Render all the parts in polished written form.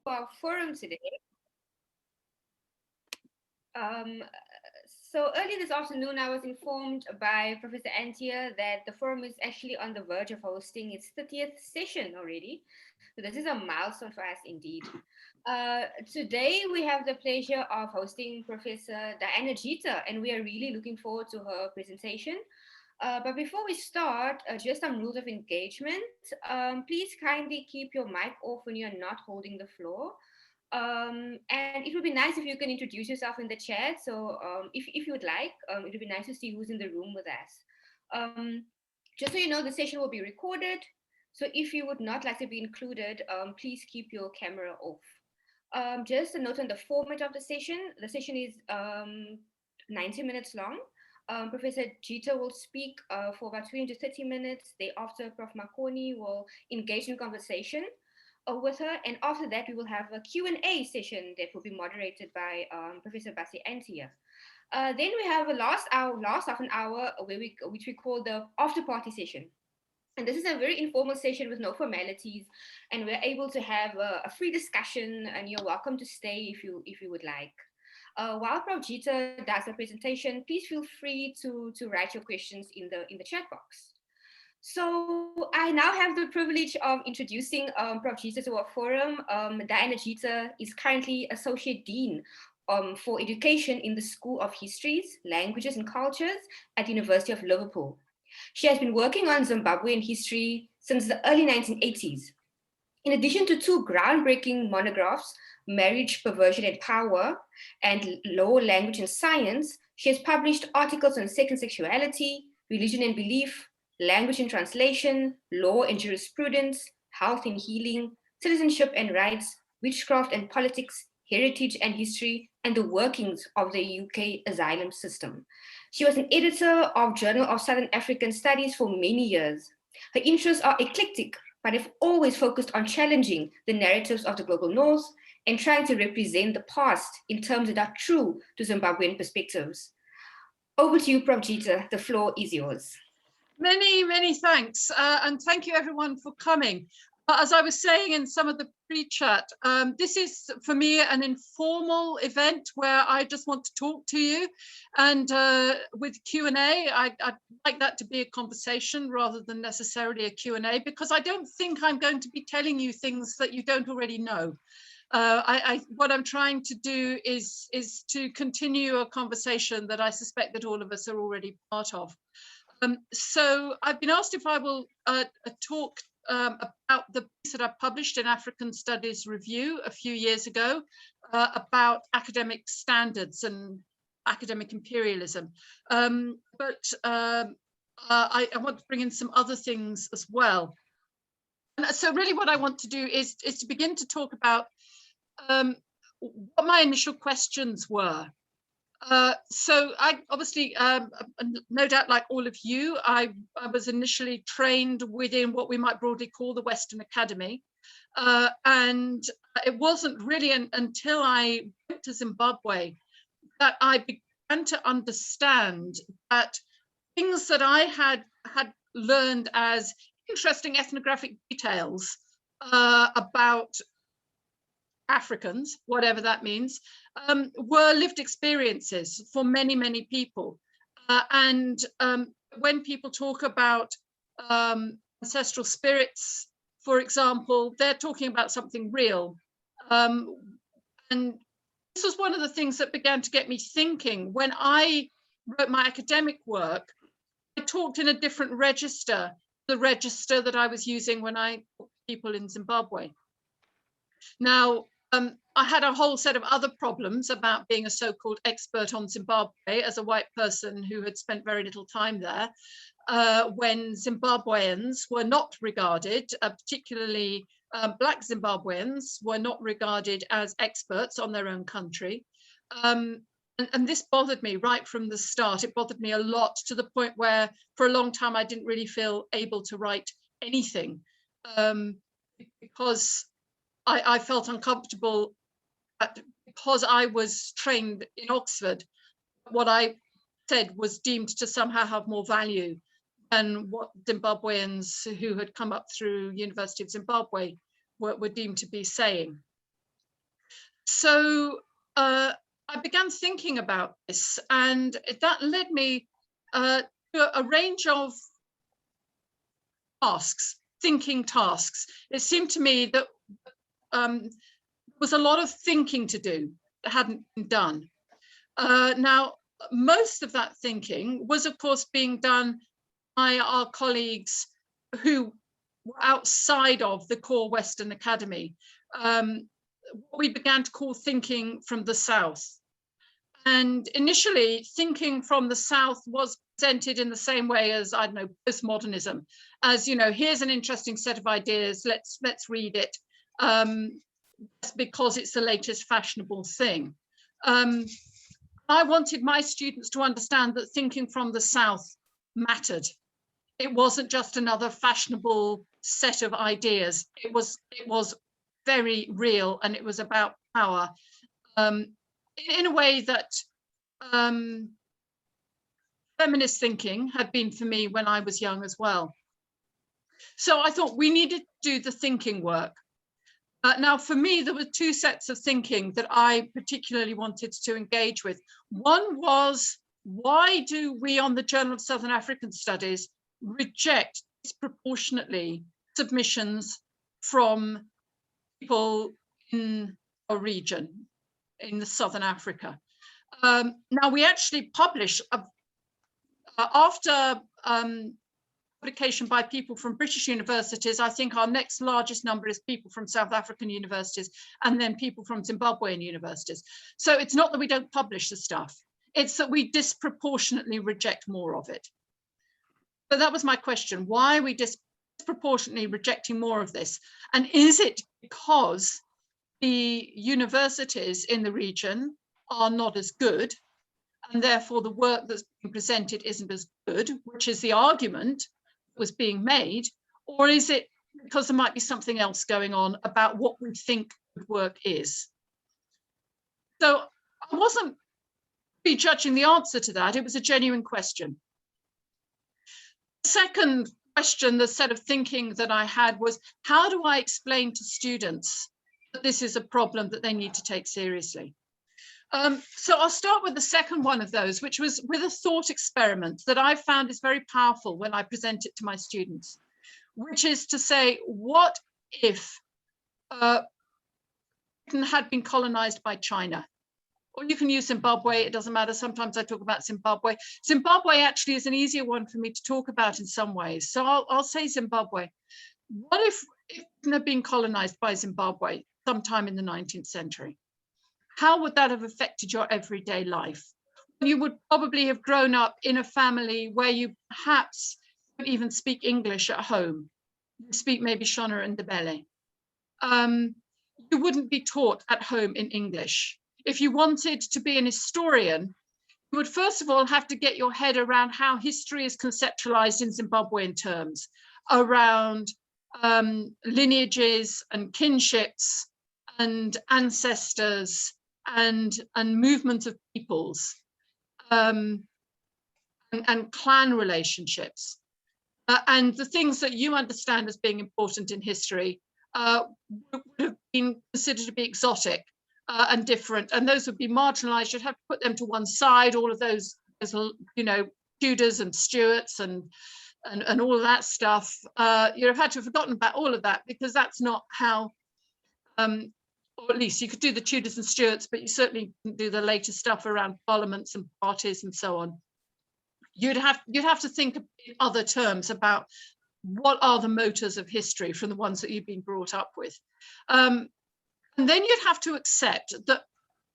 our forum today. Um, so early this afternoon, I was informed by Professor Antia that the forum is actually on the verge of hosting its 30th session already. So this is a milestone for us indeed. Today, we have the pleasure of hosting Professor Diana Jeater, and we are really looking forward to her presentation. But before we start, just some rules of engagement. Please kindly keep your mic off when you're not holding the floor. And it would be nice if you can introduce yourself in the chat. So if you would like, it would be nice to see who's in the room with us. Just so you know, the session will be recorded. So if you would not like to be included, please keep your camera off. Just a note on the format of the session. The session is 90 minutes long. Professor Jeater will speak for about 20 to 30 minutes. Thereafter, Prof. Makoni will engage in conversation with her. And after that, we will have a Q&A session that will be moderated by Professor Basi Antia. Then we have a last half an hour, which we call the after party session. And this is a very informal session with no formalities, and we're able to have a free discussion, and you're welcome to stay if you would like. While Prof. Jeater does the presentation, please feel free to write your questions in the chat box. So I now have the privilege of introducing Prof. Jeater to our forum. Diana Jeater is currently Associate Dean for Education in the School of Histories, Languages and Cultures at the University of Liverpool. She has been working on Zimbabwean history since the early 1980s. In addition to two groundbreaking monographs, Marriage, Perversion and Power, and Law, Language and Science, she has published articles on sex and sexuality, religion and belief, language and translation, law and jurisprudence, health and healing, citizenship and rights, witchcraft and politics, heritage and history, and the workings of the UK asylum system. She was an editor of Journal of Southern African Studies for many years. Her interests are eclectic, but have always focused on challenging the narratives of the global north and trying to represent the past in terms that are true to Zimbabwean perspectives. Over to you, Prof. Jeater. The floor is yours. Many thanks. And thank you everyone for coming. As I was saying in some of the pre-chat, this is for me an informal event where I just want to talk to you, and with Q&A, I'd like that to be a conversation rather than necessarily a Q&A, because I don't think I'm going to be telling you things that you don't already know. What I'm trying to do is to continue a conversation that I suspect that all of us are already part of. So I've been asked if I will talk about the piece that I published in African Studies Review a few years ago about academic standards and academic imperialism. But I want to bring in some other things as well. And so really what I want to do is to begin to talk about what my initial questions were. So I obviously, no doubt like all of you, I was initially trained within what we might broadly call the Western Academy. And it wasn't really until I went to Zimbabwe that I began to understand that things that I had learned as interesting ethnographic details about Africans, whatever that means, were lived experiences for many people. And when people talk about ancestral spirits, for example, they're talking about something real. And this was one of the things that began to get me thinking. When I wrote my academic work, I talked in a different register, the register that I was using when I talked to people in Zimbabwe. Now, I had a whole set of other problems about being a so-called expert on Zimbabwe as a white person who had spent very little time there, when Zimbabweans were not regarded, particularly Black Zimbabweans, were not regarded as experts on their own country. And this bothered me right from the start. It bothered me a lot, to the point where for a long time I didn't really feel able to write anything, because I felt uncomfortable because I was trained in Oxford. What I said was deemed to somehow have more value than what Zimbabweans who had come up through University of Zimbabwe were deemed to be saying. So I began thinking about this, and that led me to a range of tasks, thinking tasks. It seemed to me that there was a lot of thinking to do that hadn't been done. Now, most of that thinking was, of course, being done by our colleagues who were outside of the core Western academy, what we began to call thinking from the South. And initially, thinking from the South was presented in the same way as, I don't know, postmodernism, as, you know, here's an interesting set of ideas, let's read it, because it's the latest fashionable thing. I wanted my students to understand that thinking from the South mattered. It wasn't just another fashionable set of ideas. It was very real, and it was about power in a way that feminist thinking had been for me when I was young as well. So I thought we needed to do the thinking work. Now, for me, there were two sets of thinking that I particularly wanted to engage with. One was, why do we on the Journal of Southern African Studies reject disproportionately submissions from people in a region, in the Southern Africa? Now, we actually publish, after publication by people from British universities, I think our next largest number is people from South African universities, and then people from Zimbabwean universities. So it's not that we don't publish the stuff, it's that we disproportionately reject more of it. So that was my question. Why are we disproportionately rejecting more of this? And is it because the universities in the region are not as good, and therefore the work that's being presented isn't as good, which is the argument that was being made? Or is it because there might be something else going on about what we think good work is? So I wasn't prejudging the answer to that. It was a genuine question. The second question, the set of thinking that I had was, how do I explain to students that this is a problem that they need to take seriously? So I'll start with the second one of those, which was with a thought experiment that I found is very powerful when I present it to my students, which is to say, what if Britain had been colonized by China? Or you can use Zimbabwe, it doesn't matter. Sometimes I talk about Zimbabwe. Zimbabwe actually is an easier one for me to talk about in some ways. So I'll say Zimbabwe. What if Britain had been colonized by Zimbabwe sometime in the 19th century? How would that have affected your everyday life? You would probably have grown up in a family where you perhaps don't even speak English at home. You speak maybe Shona and Ndebele. You wouldn't be taught at home in English. If you wanted to be an historian, you would first of all have to get your head around how history is conceptualized in Zimbabwean terms, around lineages and kinships and ancestors and movement of peoples and clan relationships. And the things that you understand as being important in history would have been considered to be exotic and different, and those would be marginalized. You'd have to put them to one side, all of those, you know, Tudors and Stuarts and all of that stuff. You'd have had to have forgotten about all of that, because that's not how, or at least you could do the Tudors and Stuarts, but you certainly couldn't do the later stuff around parliaments and parties and so on. You'd have to think in other terms about what are the motors of history from the ones that you've been brought up with. And then you'd have to accept that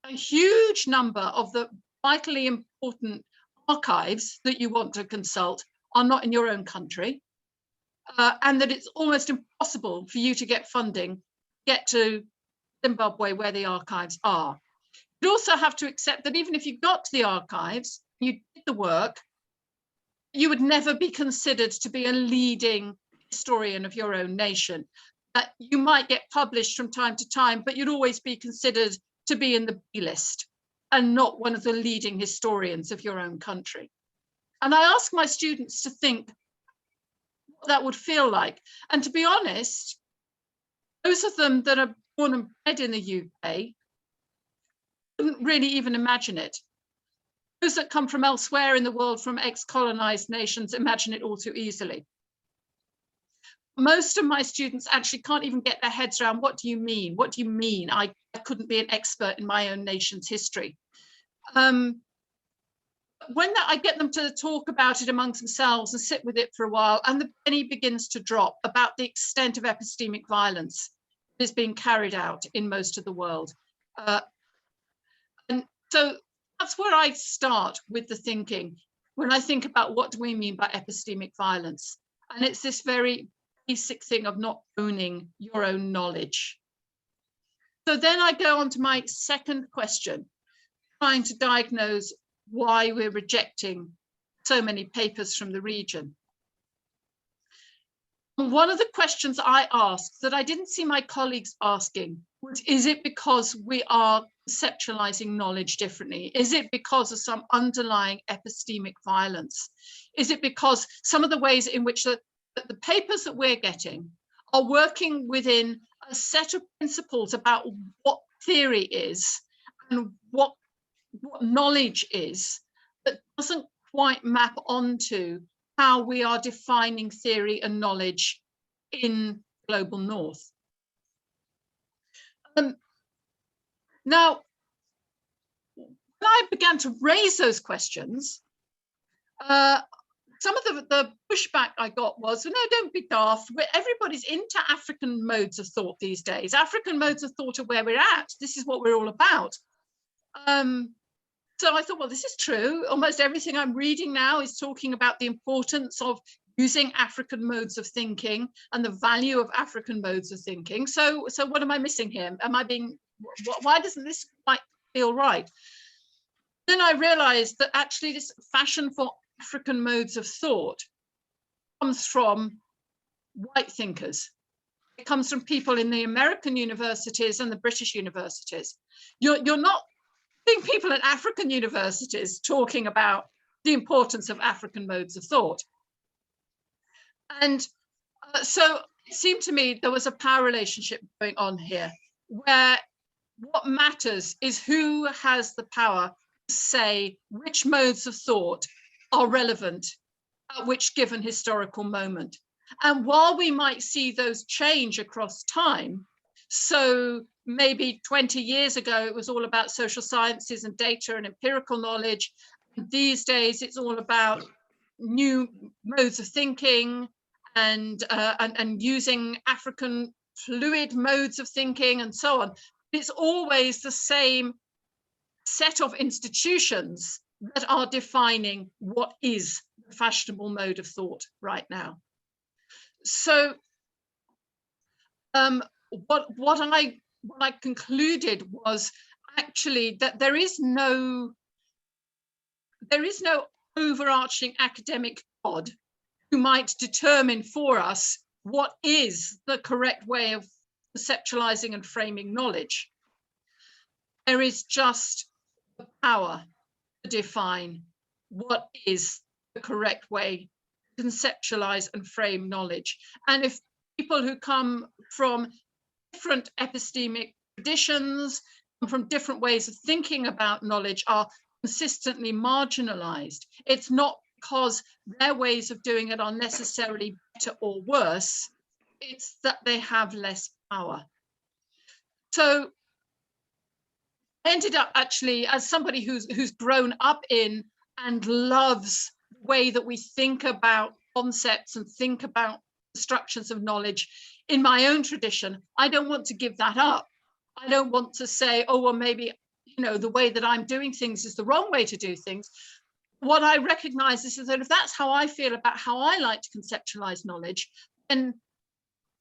a huge number of the vitally important archives that you want to consult are not in your own country, and that it's almost impossible for you to get funding, get to Zimbabwe where the archives are. You'd also have to accept that even if you got to the archives, you did the work, you would never be considered to be a leading historian of your own nation. That you might get published from time to time, but you'd always be considered to be in the B list and not one of the leading historians of your own country. And I ask my students to think what that would feel like. And to be honest, those of them that are born and bred in the UK couldn't really even imagine it. Those that come from elsewhere in the world, from ex-colonized nations, imagine it all too easily. Most of my students actually can't even get their heads around, what do you mean? What do you mean? I couldn't be an expert in my own nation's history. When I get them to talk about it amongst themselves and sit with it for a while, and the penny begins to drop about the extent of epistemic violence that is being carried out in most of the world. And so that's where I start with the thinking when I think about what do we mean by epistemic violence. And it's this very basic thing of not owning your own knowledge. So then I go on to my second question, trying to diagnose why we're rejecting so many papers from the region. One of the questions I asked that I didn't see my colleagues asking was, is it because we are conceptualizing knowledge differently? Is it because of some underlying epistemic violence? Is it because some of the ways in which the papers that we're getting are working within a set of principles about what theory is and what knowledge is, that doesn't quite map onto how we are defining theory and knowledge in global north. Now, when I began to raise those questions, some of the pushback I got was, no, don't be daft. Everybody's into African modes of thought these days. African modes of thought are where we're at. This is what we're all about. So I thought, well, this is true. Almost everything I'm reading now is talking about the importance of using African modes of thinking and the value of African modes of thinking. So what am I missing here? Am I being, why doesn't this quite feel right? Then I realized that actually this fashion for African modes of thought comes from white thinkers. It comes from people in the American universities and the British universities. You're not seeing people at African universities talking about the importance of African modes of thought. And so it seemed to me there was a power relationship going on here, where what matters is who has the power to say which modes of thought are relevant at which given historical moment. And while we might see those change across time, so maybe 20 years ago, it was all about social sciences and data and empirical knowledge. These days, it's all about new modes of thinking and using African fluid modes of thinking and so on. It's always the same set of institutions that are defining what is the fashionable mode of thought right now. So what I concluded was actually that there is no overarching academic God who might determine for us what is the correct way of conceptualizing and framing knowledge. There is just the power to define what is the correct way to conceptualize and frame knowledge. And if people who come from different epistemic traditions, from different ways of thinking about knowledge are consistently marginalized, it's not because their ways of doing it are necessarily better or worse, it's that they have less power. So I ended up actually, as somebody who's grown up in and loves the way that we think about concepts and think about structures of knowledge in my own tradition, I don't want to give that up. I don't want to say, oh, well, maybe, the way that I'm doing things is the wrong way to do things. What I recognize is that if that's how I feel about how I like to conceptualize knowledge, then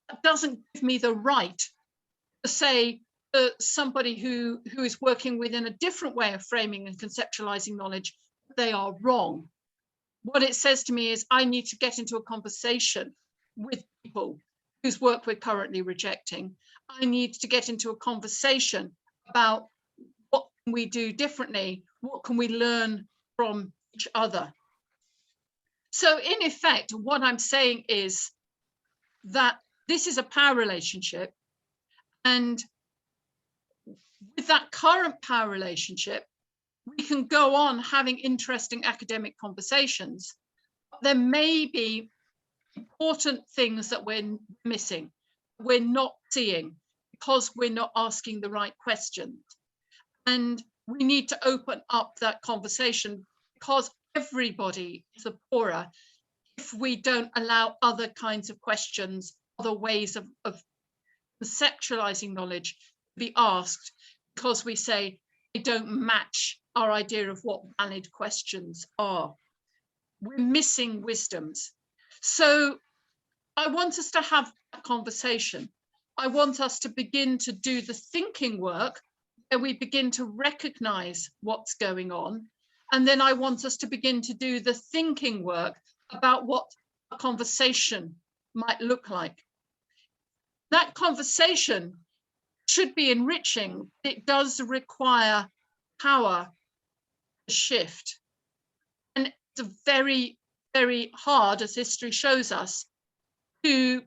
that doesn't give me the right to say somebody who is working within a different way of framing and conceptualizing knowledge, they are wrong. What it says to me is I need to get into a conversation with people whose work we're currently rejecting. I need to get into a conversation about what can we do differently, what can we learn from each other. So in effect, what I'm saying is that this is a power relationship, and with that current power relationship, we can go on having interesting academic conversations. There may be important things that we're missing, we're not seeing, because we're not asking the right questions. And we need to open up that conversation, because everybody is a poorer if we don't allow other kinds of questions, other ways of conceptualizing knowledge to be asked, because we say they don't match our idea of what valid questions are. We're missing wisdoms. So I want us to have a conversation. I want us to begin to do the thinking work where we begin to recognize what's going on. And then I want us to begin to do the thinking work about what a conversation might look like. That conversation should be enriching. It does require power to shift. And it's very, very hard, as history shows us, to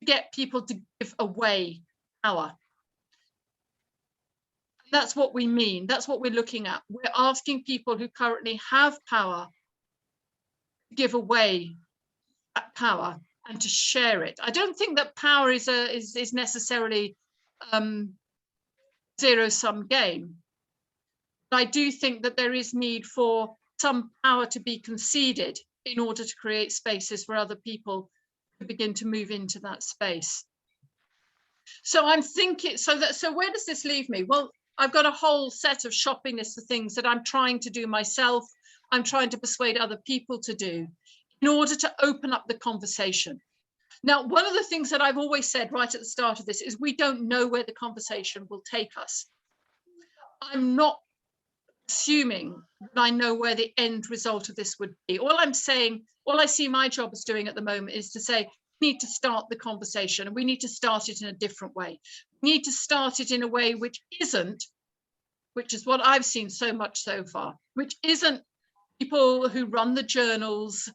get people to give away power. That's what we mean. That's what we're looking at. We're asking people who currently have power to give away that power and to share it. I don't think that power is necessarily zero-sum game. But I do think that there is need for some power to be conceded in order to create spaces for other people to begin to move into that space. So I'm thinking, so where does this leave me? Well, I've got a whole set of shopping lists of things that I'm trying to do myself. I'm trying to persuade other people to do in order to open up the conversation. Now, one of the things that I've always said right at the start of this is we don't know where the conversation will take us. I'm not assuming that I know where the end result of this would be. All I'm saying, all I see my job as doing at the moment is to say, we need to start the conversation, and we need to start it in a different way. We need to start it in a way which isn't, which is what I've seen so much so far, which isn't people who run the journals,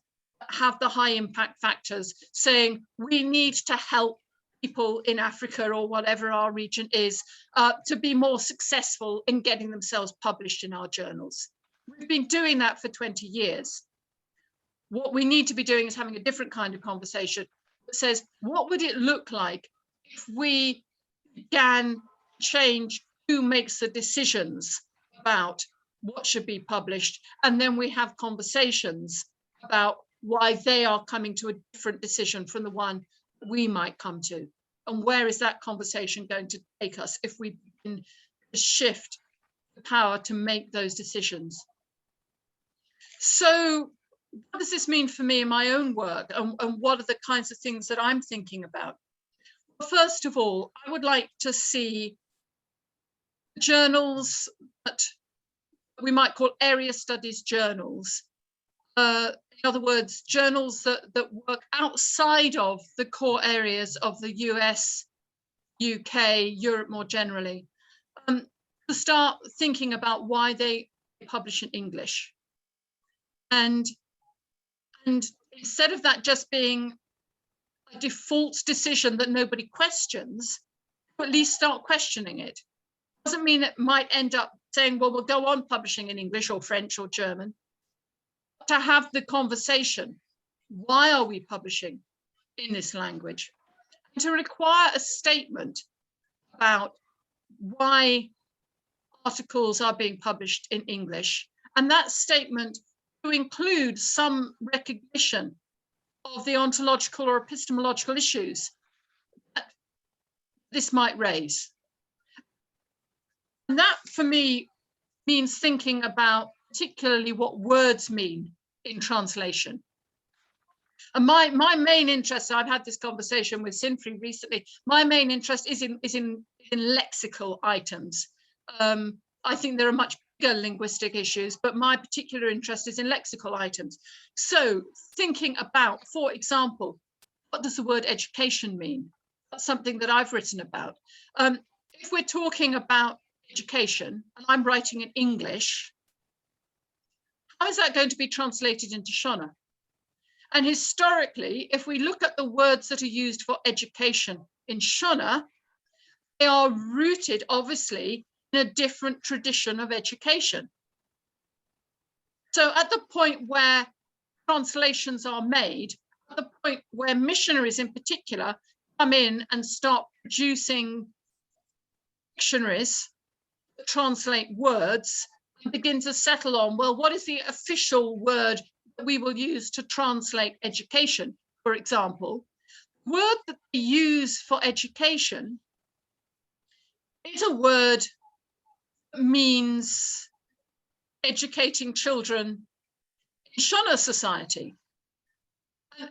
have the high impact factors, saying we need to help people in Africa or whatever our region is to be more successful in getting themselves published in our journals. We've been doing that for 20 years. What we need to be doing is having a different kind of conversation that says, what would it look like if we began to change who makes the decisions about what should be published, and then we have conversations about why they are coming to a different decision from the one we might come to, and where is that conversation going to take us if we begin to shift the power to make those decisions. So what does this mean for me in my own work, and what are the kinds of things that I'm thinking about? Well, first of all, I would like to see journals that we might call area studies journals. In other words, journals that work outside of the core areas of the US, UK, Europe more generally, to start thinking about why they publish in English. And instead of that just being a default decision that nobody questions, at least start questioning it. Doesn't mean it might end up saying, well, we'll go on publishing in English or French or German. To have the conversation, why are we publishing in this language? And to require a statement about why articles are being published in English, and that statement to include some recognition of the ontological or epistemological issues that this might raise. And that, for me, means thinking about particularly what words mean in translation. And my main interest, I've had this conversation with Sinfrey recently, my main interest is in lexical items. I think there are much bigger linguistic issues, but my particular interest is in lexical items. So thinking about, for example, what does the word education mean? That's something that I've written about. If we're talking about education, and I'm writing in English, how is that going to be translated into Shona? And historically, if we look at the words that are used for education in Shona, they are rooted, obviously, in a different tradition of education. So at the point where translations are made, at the point where missionaries in particular come in and start producing dictionaries that translate words and begin to settle on, well, what is the official word that we will use to translate education, for example? The word that they use for education is a word that means educating children in Shona society. And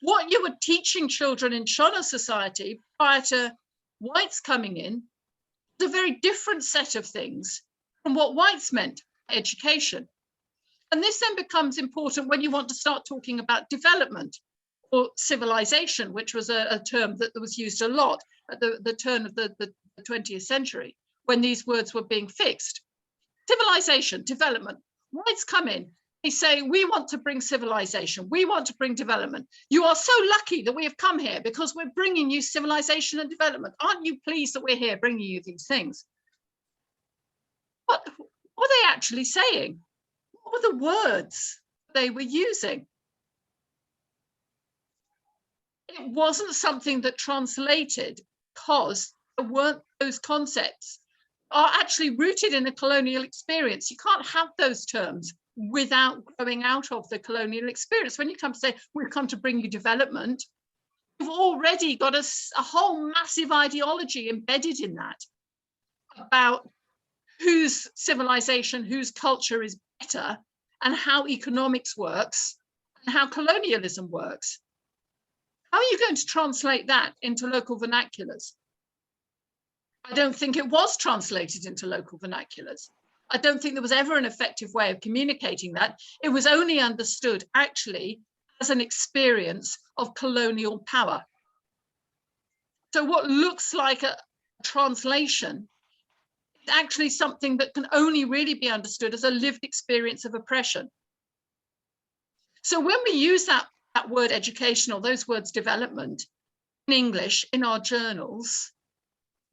what you were teaching children in Shona society prior to whites coming in is a very different set of things from what whites meant by education. And this then becomes important when you want to start talking about development or civilization, which was a term that was used a lot at the turn of the 20th century when these words were being fixed. Civilization, development. Whites come in, they say, we want to bring civilization, we want to bring development. You are so lucky that we have come here because we're bringing you civilization and development. Aren't you pleased that we're here bringing you these things? What were they actually saying? What were the words they were using? It wasn't something that translated because there weren't those concepts are actually rooted in a colonial experience. You can't have those terms without growing out of the colonial experience. When you come to say, we've come to bring you development, you've already got a whole massive ideology embedded in that about whose civilization, whose culture is better, and how economics works, and how colonialism works. How are you going to translate that into local vernaculars? I don't think it was translated into local vernaculars. I don't think there was ever an effective way of communicating that. It was only understood actually as an experience of colonial power. So what looks like a translation is actually something that can only really be understood as a lived experience of oppression. So when we use that word educational, those words development in English in our journals,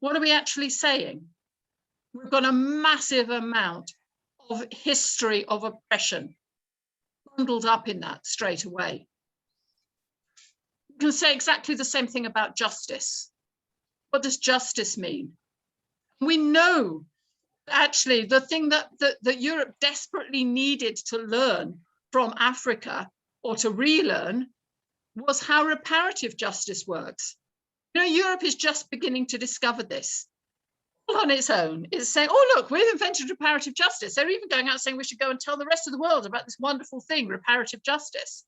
what are we actually saying? We've got a massive amount of history of oppression bundled up in that straight away. You can say exactly the same thing about justice. What does justice mean? We know actually the thing that Europe desperately needed to learn from Africa or to relearn was how reparative justice works. You know, Europe is just beginning to discover this all on its own. It's saying, oh, look, we've invented reparative justice. They're even going out saying we should go and tell the rest of the world about this wonderful thing, reparative justice,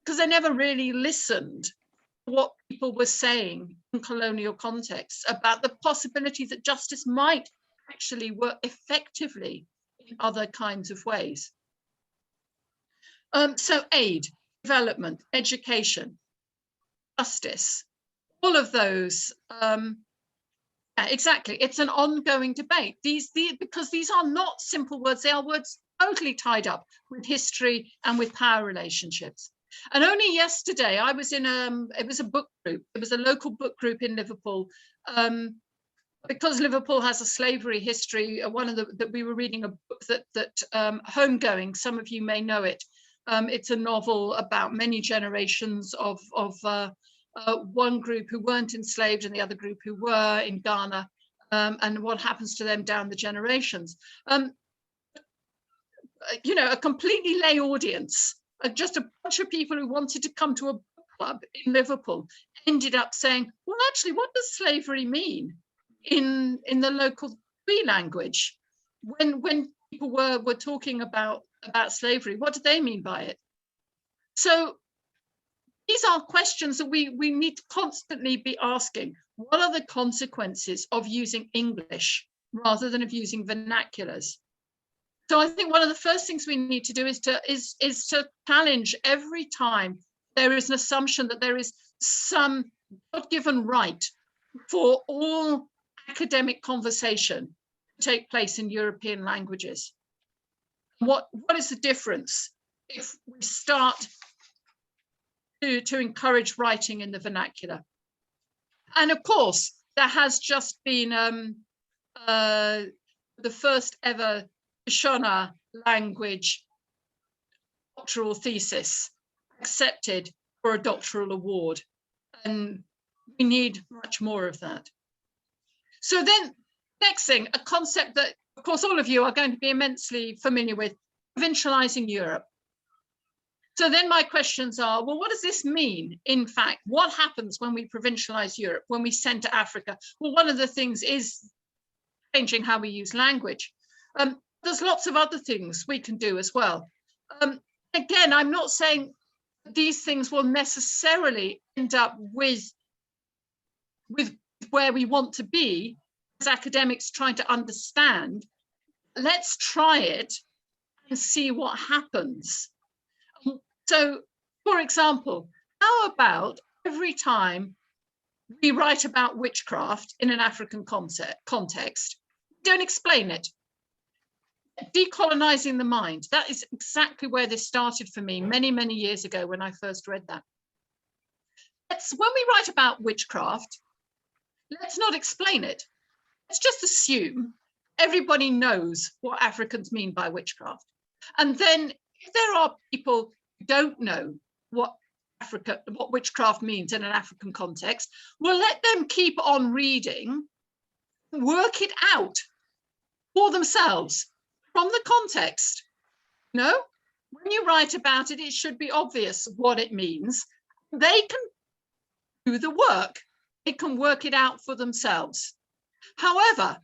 because they never really listened to what people were saying in colonial contexts about the possibility that justice might actually work effectively in other kinds of ways. So aid, development, education, justice, all of those, exactly. It's an ongoing debate. Because these are not simple words, they are words totally tied up with history and with power relationships. And only yesterday, I was in it was a book group. It was a local book group in Liverpool. Because Liverpool has a slavery history, that we were reading a book that Homegoing, some of you may know it. It's a novel about many generations of one group who weren't enslaved and the other group who were in Ghana, and what happens to them down the generations. You know, a completely lay audience, just a bunch of people who wanted to come to a book club in Liverpool ended up saying, well, actually, what does slavery mean in the local Twi language? When people were talking about slavery, what did they mean by it? So these are questions that we need to constantly be asking. What are the consequences of using English rather than of using vernaculars? So I think one of the first things we need to do is to challenge every time there is an assumption that there is some God-given right for all academic conversation to take place in European languages. What is the difference if we start to encourage writing in the vernacular? And of course, there has just been the first ever Shona language doctoral thesis accepted for a doctoral award. And we need much more of that. So then, next thing, a concept that, of course, all of you are going to be immensely familiar with, provincializing Europe. So then my questions are, well, what does this mean? In fact, what happens when we provincialize Europe, when we center Africa? Well, one of the things is changing how we use language. There's lots of other things we can do as well. Again, I'm not saying these things will necessarily end up with where we want to be as academics trying to understand. Let's try it and see what happens. So, for example, how about every time we write about witchcraft in an African context, don't explain it. Decolonizing the mind. That is exactly where this started for me many, many years ago when I first read that. When we write about witchcraft, let's not explain it. Let's just assume everybody knows what Africans mean by witchcraft. And then if there are people who don't know what witchcraft means in an African context, we'll let them keep on reading, work it out for themselves from the context. No, when you write about it, it should be obvious what it means. They can do the work. They can work it out for themselves. However,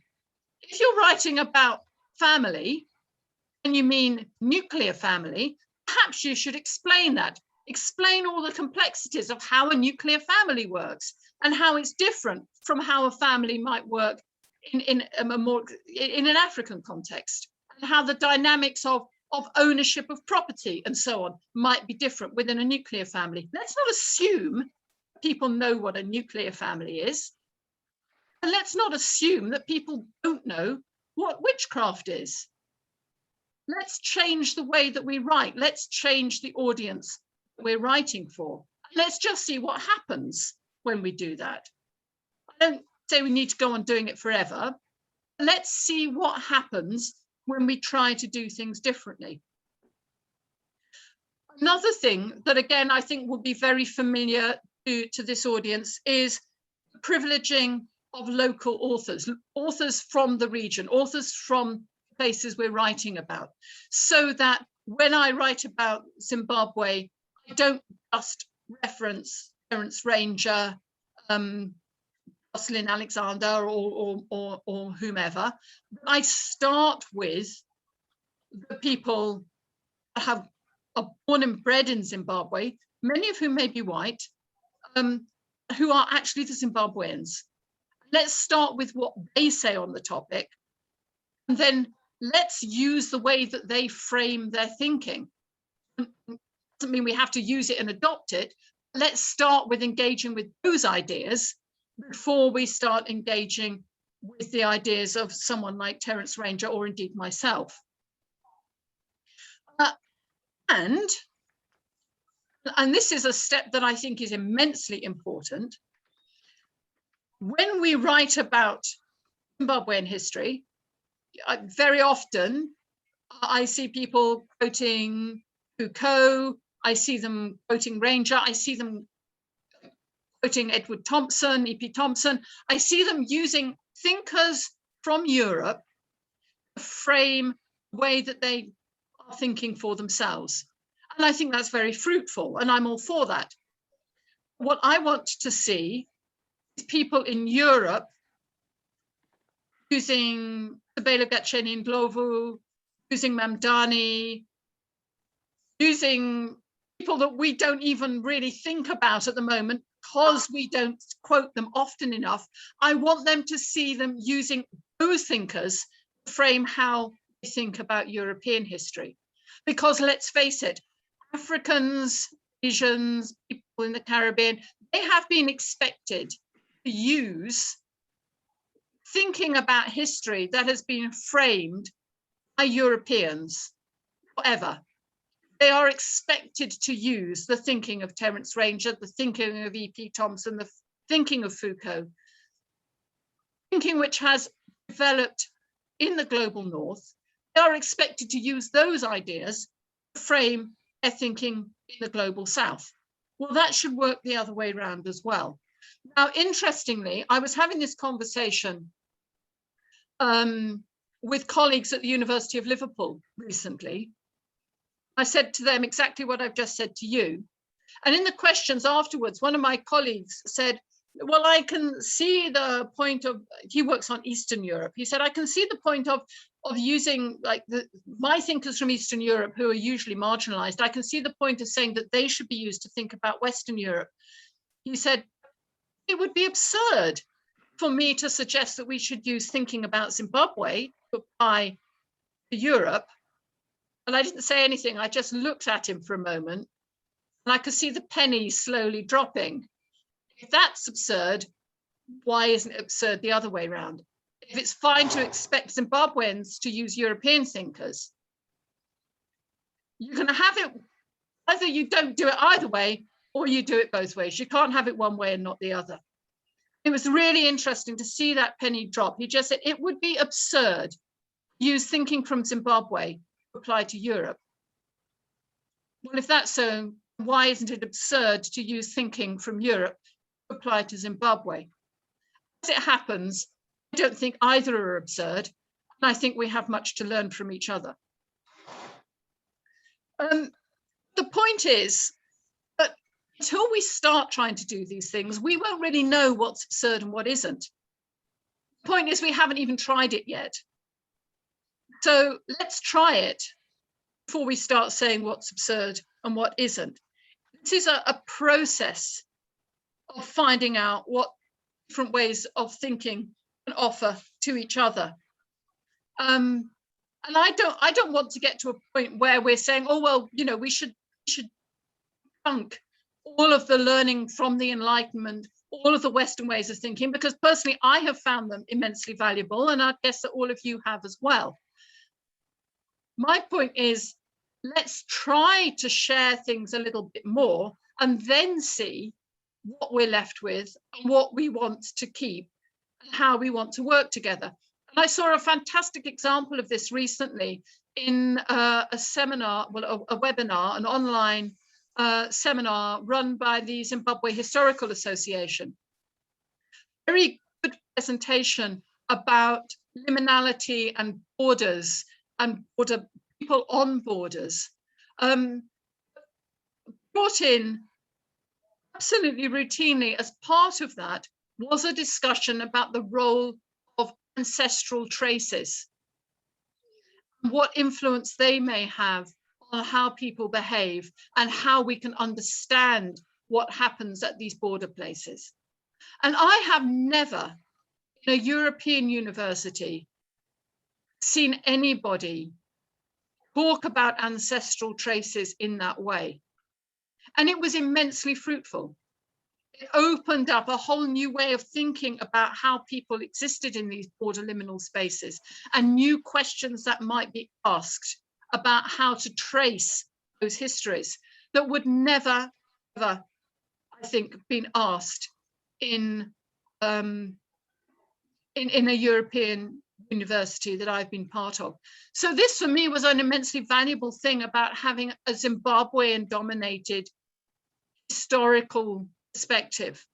if you're writing about family and you mean nuclear family, perhaps you should explain that. Explain all the complexities of how a nuclear family works and how it's different from how a family might work in an African context, and how the dynamics of ownership of property and so on might be different within a nuclear family. Let's not assume people know what a nuclear family is. And let's not assume that people don't know what witchcraft is. Let's change the way that we write. Let's change the audience that we're writing for. Let's just see what happens when we do that. I don't say we need to go on doing it forever. Let's see what happens when we try to do things differently. Another thing that, again, I think will be very familiar to this audience is privileging of local authors, authors from the region, authors from places we're writing about, so that when I write about Zimbabwe, I don't just reference Terence Ranger, Jocelyn Alexander, or whomever. I start with the people that are born and bred in Zimbabwe, many of whom may be white, who are actually the Zimbabweans. Let's start with what they say on the topic, and then let's use the way that they frame their thinking. It doesn't mean we have to use it and adopt it. Let's start with engaging with those ideas before we start engaging with the ideas of someone like Terence Ranger, or indeed myself. And this is a step that I think is immensely important. When we write about Zimbabwean history, very often I see people quoting Foucault, I see them quoting Ranger, I see them quoting Edward Thompson, E.P. Thompson. I see them using thinkers from Europe to frame the way that they are thinking for themselves. And I think that's very fruitful, and I'm all for that. What I want to see is people in Europe using Sabelo Gatcheni Ndlovu, using Mamdani, using people that we don't even really think about at the moment because we don't quote them often enough. I want them to see them using those thinkers to frame how they think about European history. Because let's face it, Africans, Asians, people in the Caribbean, they have been expected to use thinking about history that has been framed by Europeans forever. They are expected to use the thinking of Terence Ranger, the thinking of E.P. Thompson, the thinking of Foucault. thinking which has developed in the global north, they are expected to use those ideas to frame their thinking in the global south. Well, that should work the other way around as well. Now, interestingly, I was having this conversation with colleagues at the University of Liverpool recently. I said to them exactly what I've just said to you. And in the questions afterwards, one of my colleagues said, well, I can see the point of, he works on Eastern Europe. He said, I can see the point of using like my thinkers from Eastern Europe who are usually marginalized. I can see the point of saying that they should be used to think about Western Europe. He said, it would be absurd for me to suggest that we should use thinking about Zimbabwe to apply to Europe. And I didn't say anything. I just looked at him for a moment and I could see the penny slowly dropping. If that's absurd, why isn't it absurd the other way around? If it's fine to expect Zimbabweans to use European thinkers, you're going to have it, either you don't do it either way, or you do it both ways. You can't have it one way and not the other. It was really interesting to see that penny drop. He just said it would be absurd to use thinking from Zimbabwe to apply to Europe. Well, if that's so, why isn't it absurd to use thinking from Europe to apply to Zimbabwe? As it happens, I don't think either are absurd, and I think we have much to learn from each other. The point is that until we start trying to do these things, we won't really know what's absurd and what isn't. The point is we haven't even tried it yet. So let's try it before we start saying what's absurd and what isn't. This is a process of finding out what different ways of thinking can offer to each other. And I don't want to get to a point where we're saying, oh, well, you know, we should dunk all of the learning from the Enlightenment, all of the Western ways of thinking, because personally, I have found them immensely valuable, and I guess that all of you have as well. My point is, let's try to share things a little bit more and then see what we're left with and what we want to keep and how we want to work together. And I saw a fantastic example of this recently in a seminar, well, a webinar, an online seminar run by the Zimbabwe Historical Association. Very good presentation about liminality and borders and border people on borders. Brought in absolutely routinely as part of that was a discussion about the role of ancestral traces, what influence they may have on how people behave and how we can understand what happens at these border places. And I have never in a European university seen anybody talk about ancestral traces in that way. And it was immensely fruitful. It opened up a whole new way of thinking about how people existed in these border liminal spaces and new questions that might be asked about how to trace those histories that would never, ever, I think, been asked in a European university that I've been part of. So this for me was an immensely valuable thing about having a Zimbabwean dominated historical perspective.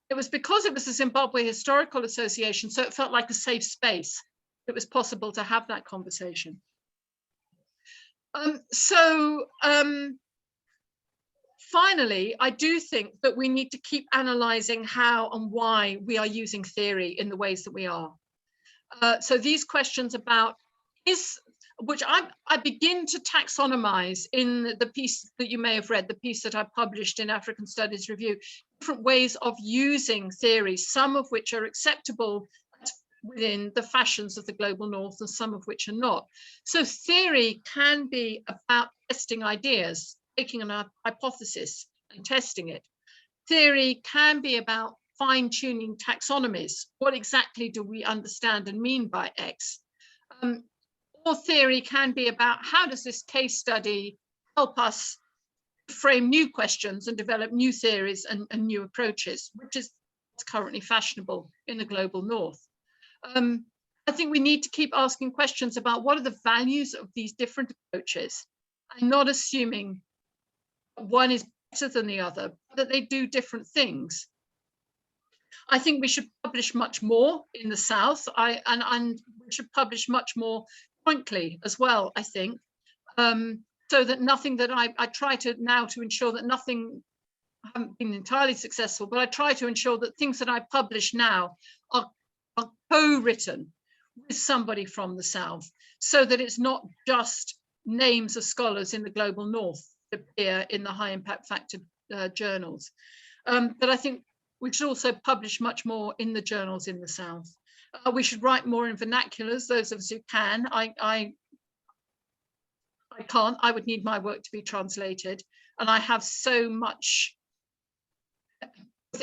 It was because it was the Zimbabwe Historical Association, so it felt like a safe space. It was possible to have that conversation. Finally, I do think that we need to keep analysing how and why we are using theory in the ways that we are. So these questions about which I begin to taxonomize in the piece that you may have read, the piece that I published in African Studies Review, different ways of using theory, some of which are acceptable within the fashions of the global north and some of which are not. So theory can be about testing ideas, taking a hypothesis and testing it. Theory can be about fine-tuning taxonomies. What exactly do we understand and mean by X? Or theory can be about how does this case study help us frame new questions and develop new theories and new approaches, which is what's currently fashionable in the global north. I think we need to keep asking questions about what are the values of these different approaches, and not assuming one is better than the other, but that they do different things. I think we should publish much more in the South, and we should publish much more jointly as well, I think, so that nothing that I try to now to ensure that nothing, I haven't been entirely successful, but I try to ensure that things that I publish now are co-written with somebody from the South, so that it's not just names of scholars in the global North that appear in the high impact factor journals. But I think we should also publish much more in the journals in the South. We should write more in vernaculars, those of us who can. I can't, I would need my work to be translated. And I have so much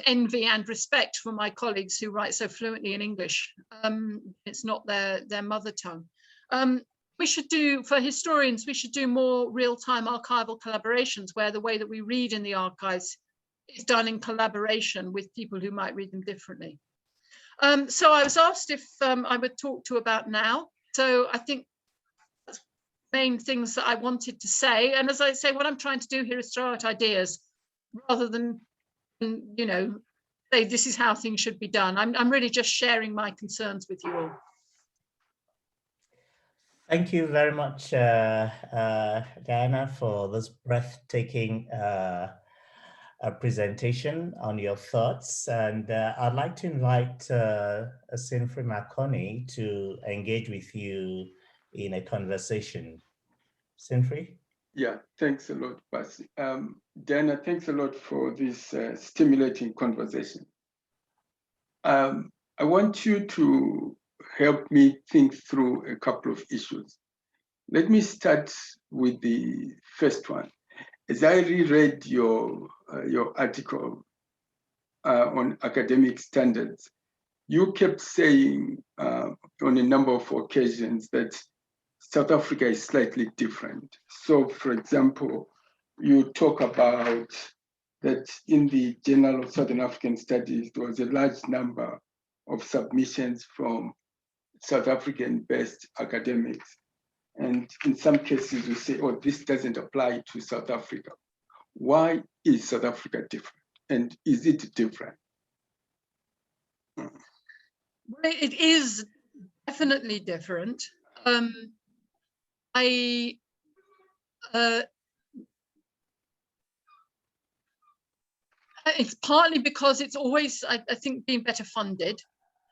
envy and respect for my colleagues who write so fluently in English. It's not their mother tongue. We should do, for historians, we should do more real-time archival collaborations, where the way that we read in the archives is done in collaboration with people who might read them differently. So I was asked if I would talk to about now. So I think that's the main things that I wanted to say. And as I say, what I'm trying to do here is throw out ideas rather than, you know, say this is how things should be done. I'm really just sharing my concerns with you all. Thank you very much, Diana, for this breathtaking presentation on your thoughts. And I'd like to invite Sinfri Makoni to engage with you in a conversation. Sinfri? Yeah, thanks a lot, Basi. Diana, thanks a lot for this stimulating conversation. I want you to help me think through a couple of issues. Let me start with the first one. As I reread your article on academic standards, you kept saying on a number of occasions that South Africa is slightly different. So, for example, you talk about that in the Journal of Southern African Studies, there was a large number of submissions from South African-based academics. And in some cases, you say, oh, this doesn't apply to South Africa. Why is South Africa different? And is it different? Well, it is definitely different. It's partly because it's always, I think, been better funded.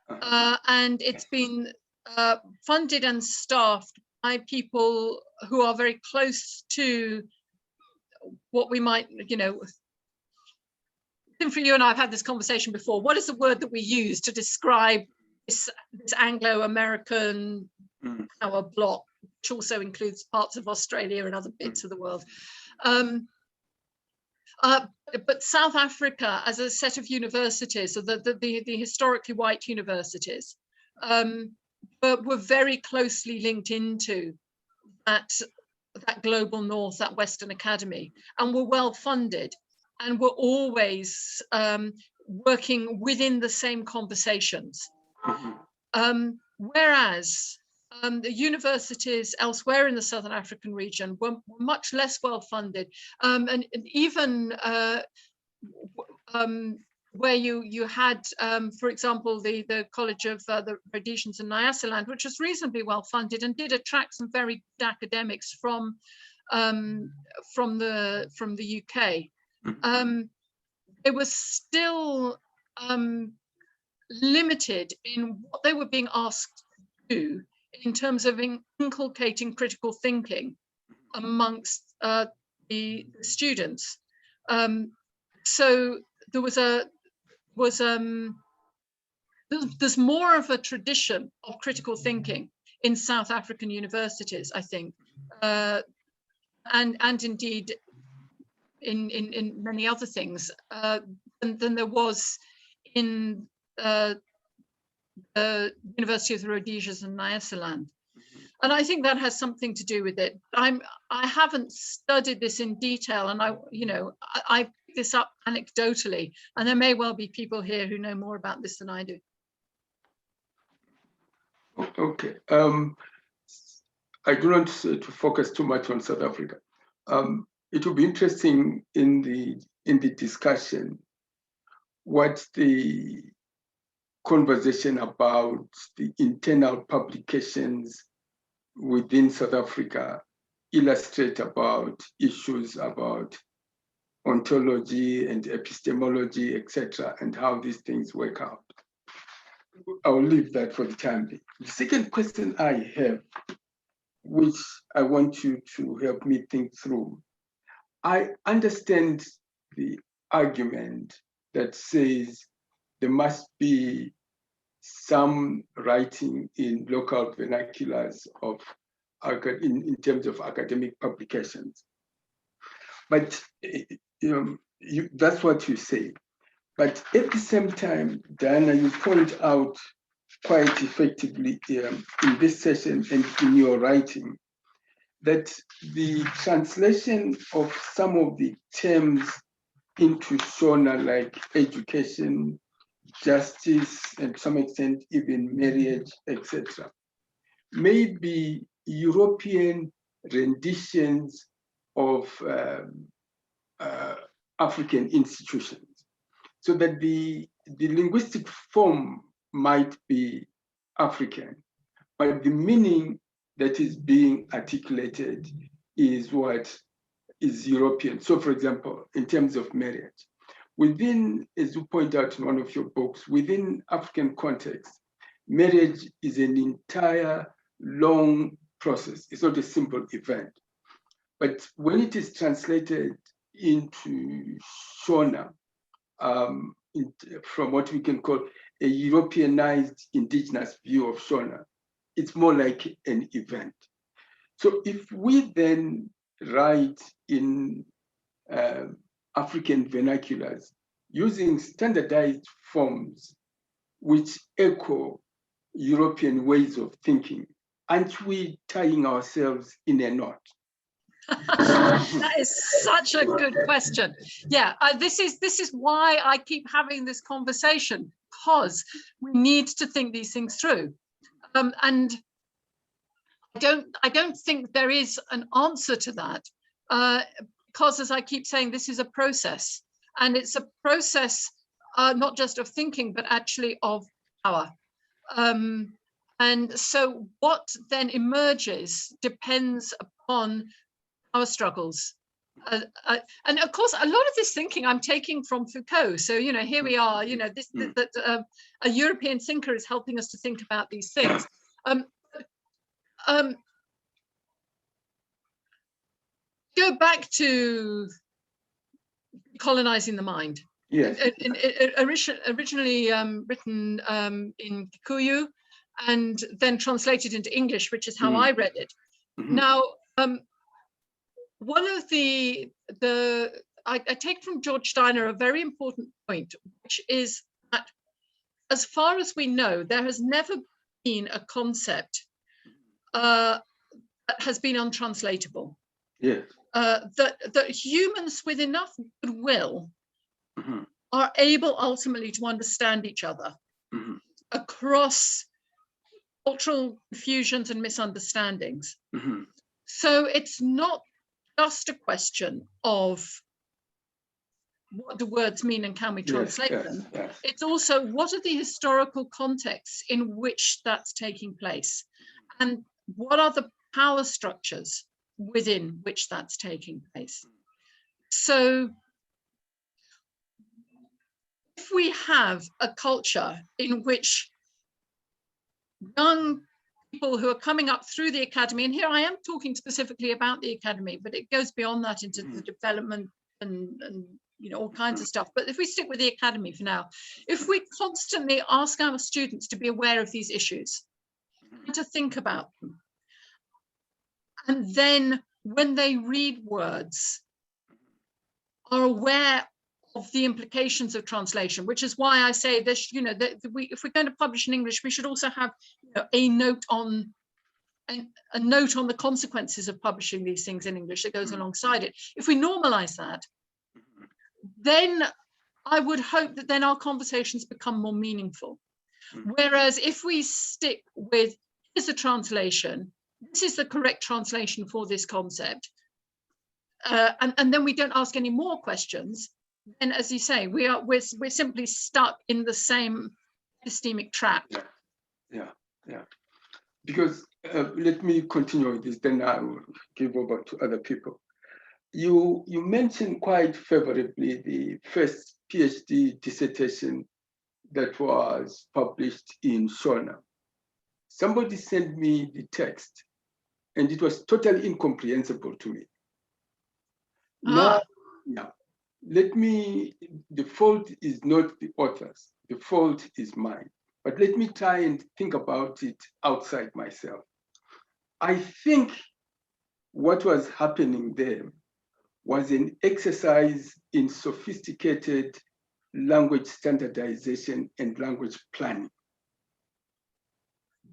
And it's been funded and staffed by people who are very close to what we might, you know, Sinfri, you and I have had this conversation before. What is the word that we use to describe this Anglo-American power bloc, which also includes parts of Australia and other bits of the world? But South Africa, as a set of universities, so the historically white universities, were very closely linked into that global north, that Western academy, and were well funded, and were always working within the same conversations. Whereas the universities elsewhere in the Southern African region were much less well funded, and even where you had, for example, the College of the Rhodesians in Nyasaland, which was reasonably well funded and did attract some very good academics from the UK. They were still limited in what they were being asked to do in terms of inculcating critical thinking amongst the students. So there's more of a tradition of critical thinking in South African universities, I think, and indeed in many other things than there was in the University of the Rhodesians and Nyasaland. And I think that has something to do with it. I haven't studied this in detail, and I pick this up anecdotally, and there may well be people here who know more about this than I do. Okay. I do not to focus too much on South Africa. It will be interesting in the discussion what the conversation about the internal publications within South Africa illustrate about issues about ontology and epistemology, etc., and how these things work out. I'll leave that for the time being. The second question I have, which I want you to help me think through, I understand the argument that says there must be some writing in local vernaculars of in terms of academic publications. But that's what you say. But at the same time, Diana, you point out quite effectively in this session and in your writing that the translation of some of the terms into Shona, like education, justice, and to some extent even marriage, etc., may be European renditions of African institutions, so that the linguistic form might be African, but the meaning that is being articulated is what is European. So for example, in terms of marriage, within, as you point out in one of your books, within African context, marriage is an entire long process. It's not a simple event. But when it is translated into Shona, from what we can call a Europeanized indigenous view of Shona, it's more like an event. So if we then write in African vernaculars using standardized forms which echo European ways of thinking, aren't we tying ourselves in a knot? That is such a good question. Yeah, this is why I keep having this conversation, because we need to think these things through. And I don't think there is an answer to that, because, as I keep saying, this is a process, and it's a process not just of thinking, but actually of power. And so what then emerges depends upon our struggles. And of course, a lot of this thinking I'm taking from Foucault. So, here we are, that a European thinker is helping us to think about these things. Go back to colonizing the mind. Yes. Originally written in Kikuyu and then translated into English, which is how I read it. Now, one of I take from George Steiner a very important point, which is that as far as we know, there has never been a concept that has been untranslatable. Yes. That humans with enough goodwill are able ultimately to understand each other across cultural confusions and misunderstandings. So it's not just a question of what do words mean and can we translate them. Yes. It's also what are the historical contexts in which that's taking place, and what are the power structures within which that's taking place. So if we have a culture in which young people who are coming up through the academy, and here I am talking specifically about the academy, but it goes beyond that into the development and all kinds of stuff. But if we stick with the academy for now, if we constantly ask our students to be aware of these issues, to think about them, and then when they read words, are aware of the implications of translation, which is why I say this, if we're going to publish in English, we should also have a note on the consequences of publishing these things in English that goes alongside it. If we normalize that, then I would hope that then our conversations become more meaningful. Whereas if we stick with, here's a translation, this is the correct translation for this concept, and then we don't ask any more questions, then, as you say, we're simply stuck in the same epistemic trap. Yeah. Because let me continue with this, then I will give over to other people. You mentioned quite favorably the first PhD dissertation that was published in Shona. Somebody sent me the text, and it was totally incomprehensible to me. Now, the fault is not the author's, the fault is mine. But let me try and think about it outside myself. I think what was happening there was an exercise in sophisticated language standardization and language planning,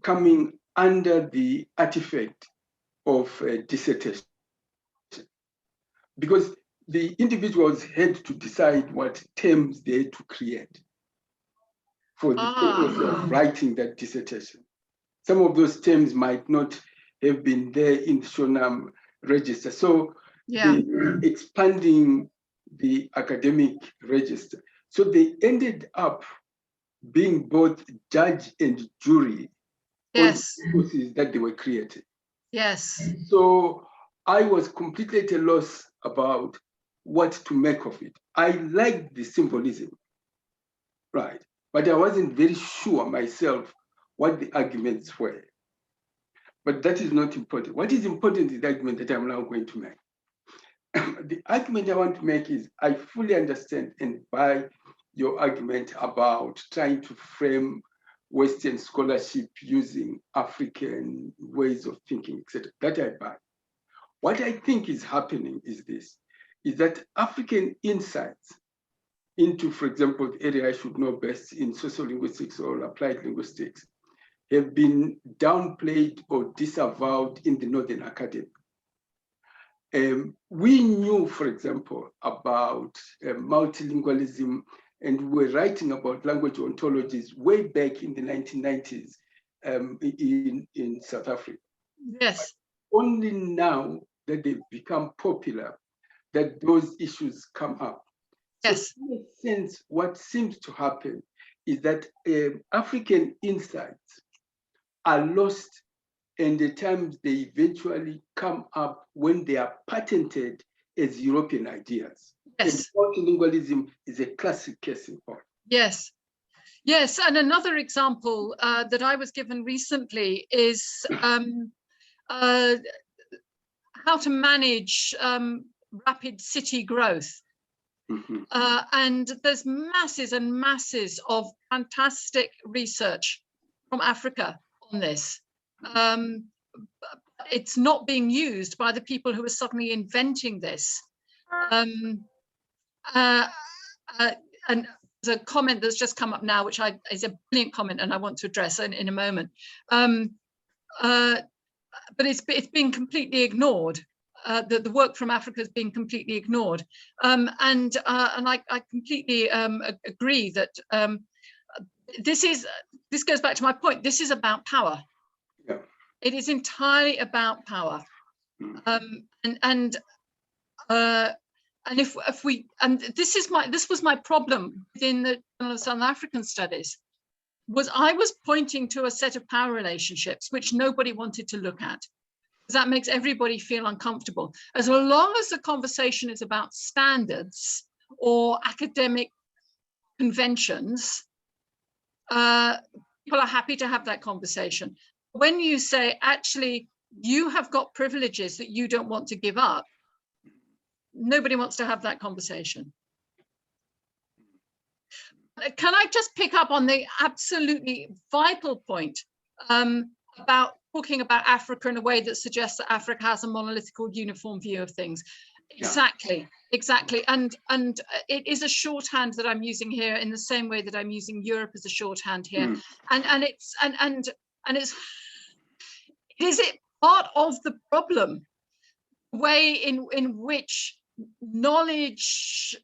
coming under the artifact of a dissertation. Because the individuals had to decide what terms they had to create for the purpose of writing that dissertation. Some of those terms might not have been there in the Shona register. So they're expanding the academic register. So they ended up being both judge and jury on the purposes that they were created. Yes. So I was completely at a loss about what to make of it. I liked the symbolism, right? But I wasn't very sure myself what the arguments were. But that is not important. What is important is the argument that I'm now going to make. The argument I want to make is I fully understand and buy your argument about trying to frame Western scholarship using African ways of thinking, etc. That I buy. What I think is happening is this, is that African insights into, for example, the area I should know best in sociolinguistics or applied linguistics have been downplayed or disavowed in the Northern Academy. We knew, for example, about multilingualism, and we were writing about language ontologies way back in the 1990s in South Africa. Yes. But only now that they've become popular that those issues come up. Yes. So in a sense, what seems to happen is that African insights are lost, and at times they eventually come up when they are patented as European ideas. Yes. And multilingualism is a classic case in point. Yes. Yes, and another example that I was given recently is how to manage rapid city growth. Mm-hmm. And there's masses and masses of fantastic research from Africa on this. It's not being used by the people who are suddenly inventing this. And there's a comment that's just come up now, which is a brilliant comment, and I want to address in a moment. But it's being completely ignored. The work from Africa is being completely ignored, and I completely agree that this goes back to my point. This is about power. Yeah. It is entirely about power, and if we, and this was my problem within the Journal of Southern African Studies, was I was pointing to a set of power relationships which nobody wanted to look at, because that makes everybody feel uncomfortable. As long as the conversation is about standards or academic conventions, people are happy to have that conversation. When you say, actually, you have got privileges that you don't want to give up, nobody wants to have that conversation. Can I just pick up on the absolutely vital point about talking about Africa in a way that suggests that Africa has a monolithic or uniform view of things? Exactly, exactly. And it is a shorthand that I'm using here in the same way that I'm using Europe as a shorthand here. Is it part of the problem, the way in which knowledge,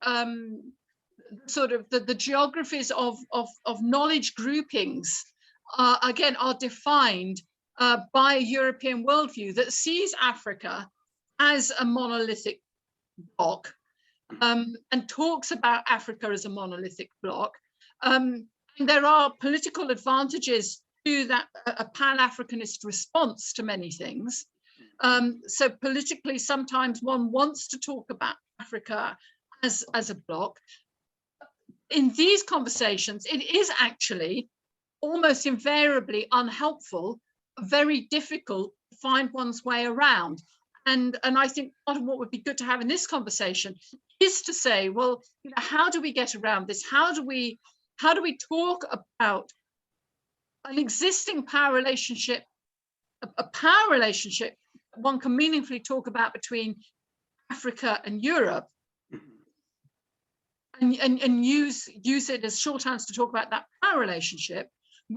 sort of the geographies of knowledge groupings again are defined by a European worldview that sees Africa as a monolithic bloc, and talks about Africa as a monolithic bloc. There are political advantages to that, a Pan-Africanist response to many things. So politically, sometimes one wants to talk about Africa as a bloc. In these conversations, it is actually almost invariably unhelpful, very difficult to find one's way around. And I think part of what would be good to have in this conversation is to say, well, you know, how do we get around this? How do we talk about an existing power relationship, a power relationship one can meaningfully talk about between Africa and Europe, and use it as shorthands to talk about that power relationship,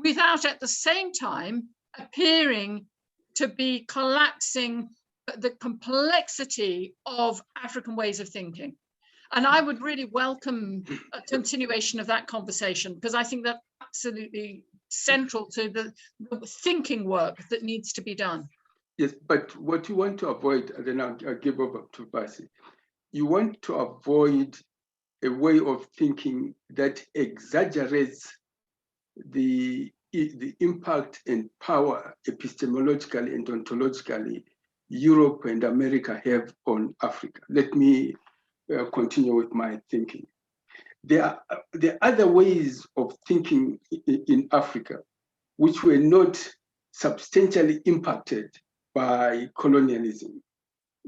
without at the same time appearing to be collapsing the complexity of African ways of thinking. And I would really welcome a continuation of that conversation, because I think that's absolutely central to the thinking work that needs to be done. Yes, but what you want to avoid, and then I'll give over to Basi, you want to avoid a way of thinking that exaggerates the impact and power epistemologically and ontologically Europe and America have on Africa. Let me continue with my thinking. There are other ways of thinking in Africa which were not substantially impacted by colonialism,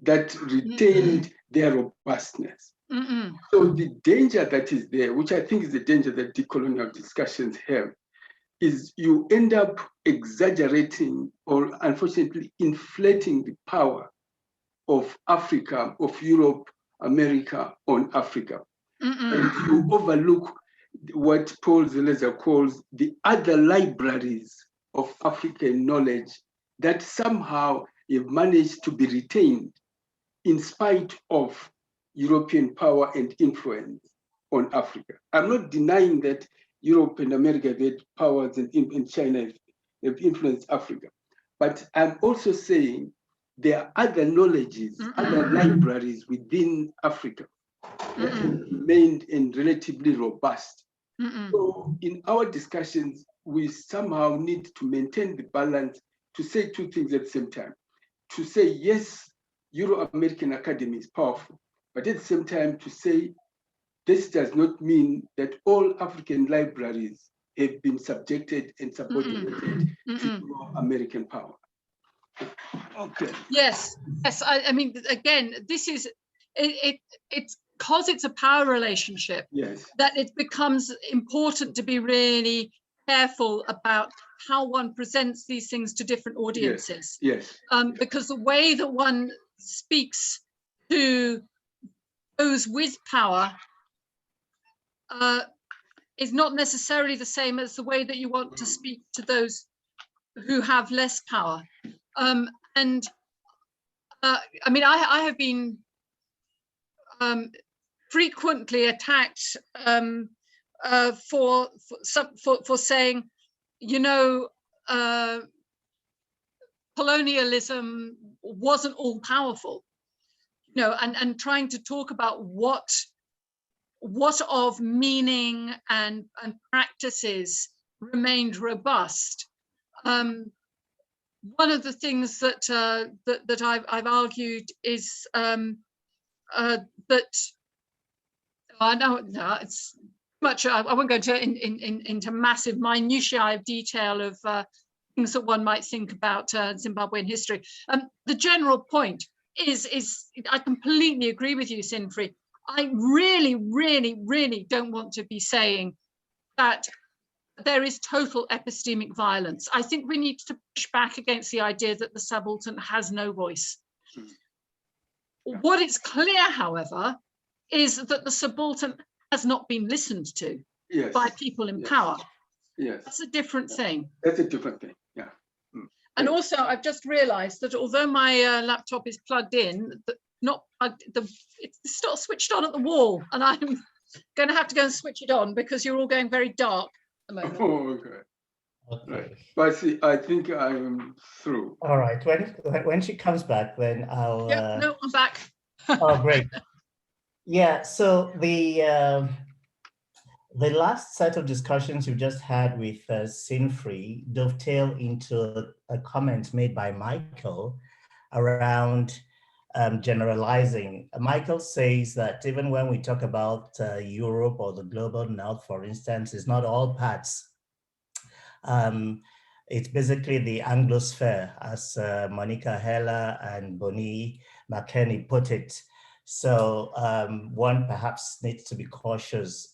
that retained their robustness. So the danger that is there, which I think is the danger that decolonial discussions have, is you end up exaggerating or unfortunately inflating the power of Africa, of Europe, America on Africa. And you overlook what Paul Zelezer calls the other libraries of African knowledge that somehow have managed to be retained in spite of European power and influence on Africa. I'm not denying that Europe and America have had powers and China have influenced Africa. But I'm also saying there are other knowledges, other libraries within Africa that have remained and relatively robust. So in our discussions, we somehow need to maintain the balance to say two things at the same time. To say, yes, Euro-American Academy is powerful, but at the same time to say, this does not mean that all African libraries have been subjected and subordinated to Euro-American power. Okay. Yes. I mean, again, this is, it's because it's a power relationship, yes, that it becomes important to be really careful about how one presents these things to different audiences. Yes. Because the way that one speaks to those with power is not necessarily the same as the way that you want to speak to those who have less power. I mean, I have been frequently attacked for saying, you know, colonialism wasn't all powerful, you know, and trying to talk about what of meaning and practices remained robust. One of the things that I've argued is that no, it's much. I won't go into massive minutiae of detail of things that one might think about Zimbabwean history. The general point is I completely agree with you, Sinfrey. I really don't want to be saying that there is total epistemic violence. I think we need to push back against the idea that the subaltern has no voice. What is clear, however, is that the subaltern has not been listened to by people in power. Yes. That's a different thing. That's a different thing, yeah. And also, I've just realized that although my laptop is plugged in, not plugged. It's still switched on at the wall, and I'm going to have to go and switch it on because you're all going very dark at the moment. Oh, okay. Okay. Right. But see, I think I'm through. All right. When she comes back, then I'll. Yeah. No, I'm back. Oh, great. Yeah. So the last set of discussions you just had with Sinfree dovetail into a comment made by Michael around generalizing. Michael says that even when we talk about Europe or the global north, for instance, it's not all parts. It's basically the Anglosphere, as Monica Heller and Bonnie McKenney put it. So one perhaps needs to be cautious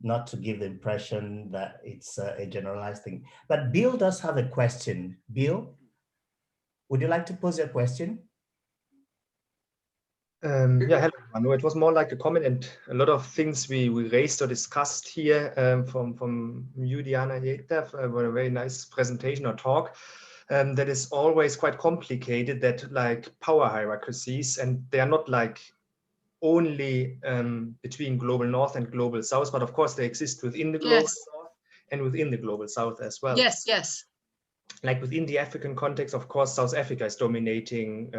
not to give the impression that it's a generalized thing. But Bill does have a question. Bill, would you like to pose your question? Yeah, hello, Manu. It was more like a comment, and a lot of things we raised or discussed here from you, Diana, Jeater, were a very nice presentation or talk. That is always quite complicated, that like power hierarchies, and they are not like only between global north and global south, but of course they exist within the global north and within the global south as well. Yes, yes. Like within the African context, of course, South Africa is dominating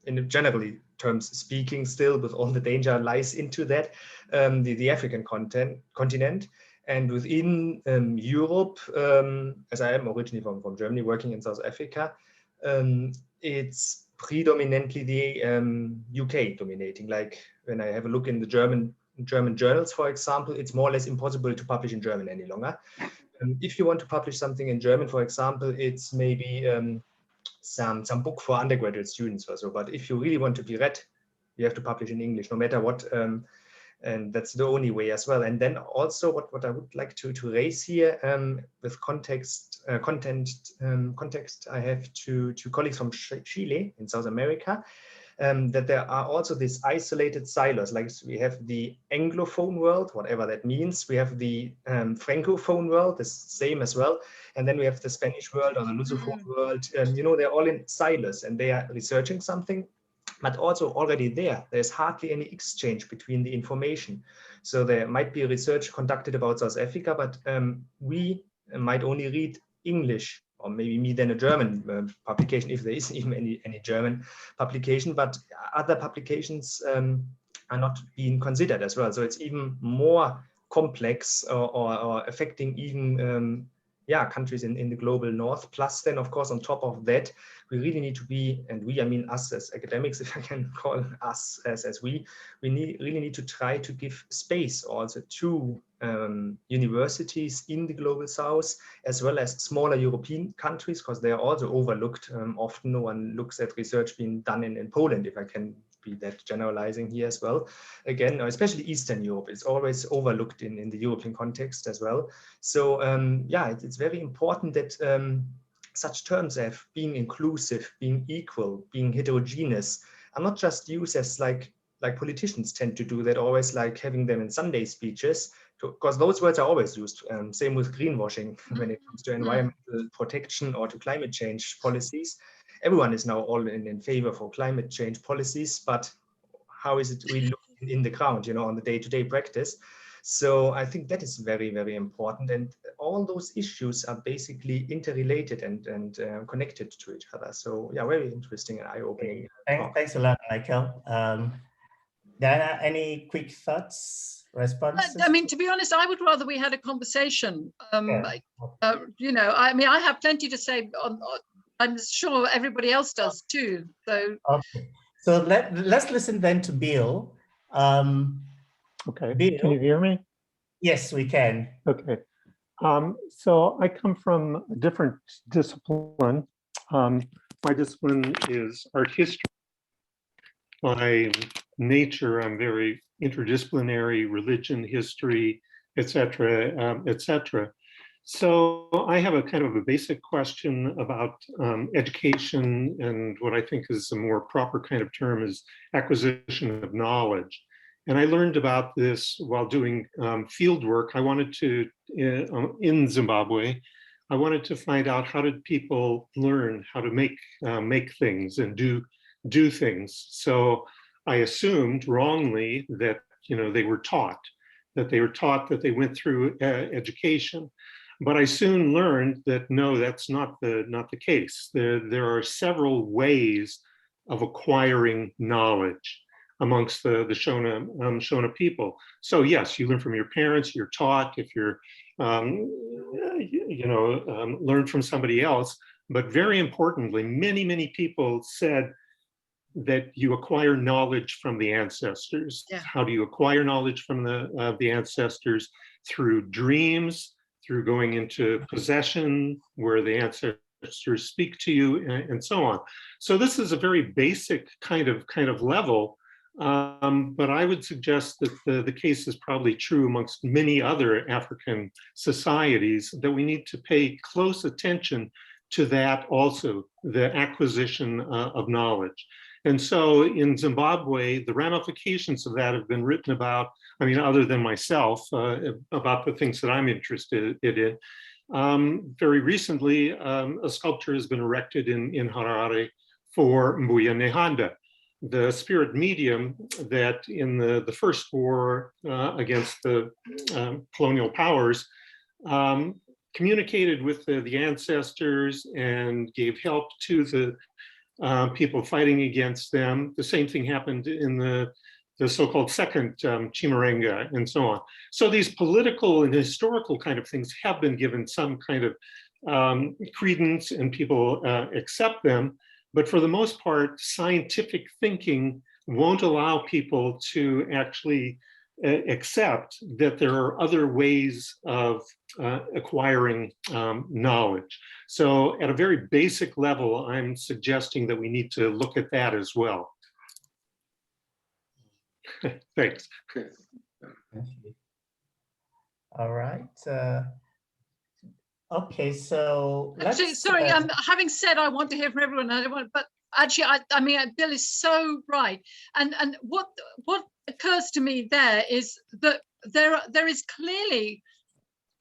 in generally terms speaking still, with all the danger lies into that, the African continent. And within Europe, as I am originally from Germany, working in South Africa, it's predominantly the UK dominating. Like when I have a look in the German journals, for example, it's more or less impossible to publish in German any longer. If you want to publish something in German, for example, it's maybe some book for undergraduate students or so. But if you really want to be read, you have to publish in English, no matter what. And that's the only way as well. And then also what I would like to raise here with context, I have to colleagues from Chile in South America, that there are also these isolated silos. Like we have the Anglophone world, whatever that means. We have the Francophone world, the same as well. And then we have the Spanish world or the Lusophone world. You know, they're all in silos and they are researching something, but also already there's hardly any exchange between the information. So there might be research conducted about South Africa, but we might only read English, or maybe me then a German publication, if there is even any German publication, but other publications are not being considered as well. So it's even more complex or affecting even countries in the global north. Plus then, of course, on top of that, we really need to be, and we, I mean us as academics, if I can call us as we really need to try to give space also to universities in the global south, as well as smaller European countries, because they are also overlooked. Often no one looks at research being done in Poland, if I can be that generalizing here as well. Again, especially Eastern Europe is always overlooked in the European context as well. So it's very important that such terms as being inclusive, being equal, being heterogeneous are not just used as like politicians tend to do that, always like having them in Sunday speeches, because those words are always used. Same with greenwashing when it comes to environmental protection or to climate change policies. Everyone is now all in favor for climate change policies, but how is it really looking in the ground, you know, on the day-to-day practice? So I think that is very, very important. And all those issues are basically interrelated and connected to each other. So yeah, very interesting and eye-opening. Thanks a lot, Michael. Diana, any quick thoughts, responses? I mean, to be honest, I would rather we had a conversation. You know, I mean, I have plenty to say on I'm sure everybody else does too. So okay, so let's listen then to Bill. Okay, Bill, can you hear me? Yes, we can. Okay, so I come from a different discipline. My discipline is art history. By nature, I'm very interdisciplinary, religion, history, etc., etc. So I have a kind of a basic question about education, and what I think is a more proper kind of term is acquisition of knowledge. And I learned about this while doing field work. I wanted to, in Zimbabwe, I wanted to find out how did people learn how to make things and do do things. So I assumed wrongly that, they were taught, that they went through education. But I soon learned that no, that's not the case. There are several ways of acquiring knowledge amongst the Shona people. So yes, you learn from your parents, you're taught, if you're, learn from somebody else. But very importantly, many people said that you acquire knowledge from the ancestors. Yeah. How do you acquire knowledge from the ancestors? Through dreams, through going into possession, where the ancestors speak to you, and so on. So this is a very basic kind of level, but I would suggest that the case is probably true amongst many other African societies, that we need to pay close attention to that also, the acquisition of knowledge. And so in Zimbabwe, the ramifications of that have been written about, other than myself, about the things that I'm interested in. Very recently, a sculpture has been erected in Harare for Mbuya Nehanda, the spirit medium that in the first war against the colonial powers, communicated with the ancestors and gave help to the people fighting against them. The same thing happened in the so-called second Chimurenga and so on. So these political and historical kind of things have been given some kind of credence, and people accept them. But for the most part, scientific thinking won't allow people to actually accept that there are other ways of acquiring knowledge. So at a very basic level, I'm suggesting that we need to look at that as well. Thanks. Okay. All right. Okay, so Actually, sorry, having said I want to hear from everyone, but actually, Bill is so right. And what occurs to me there is that there is clearly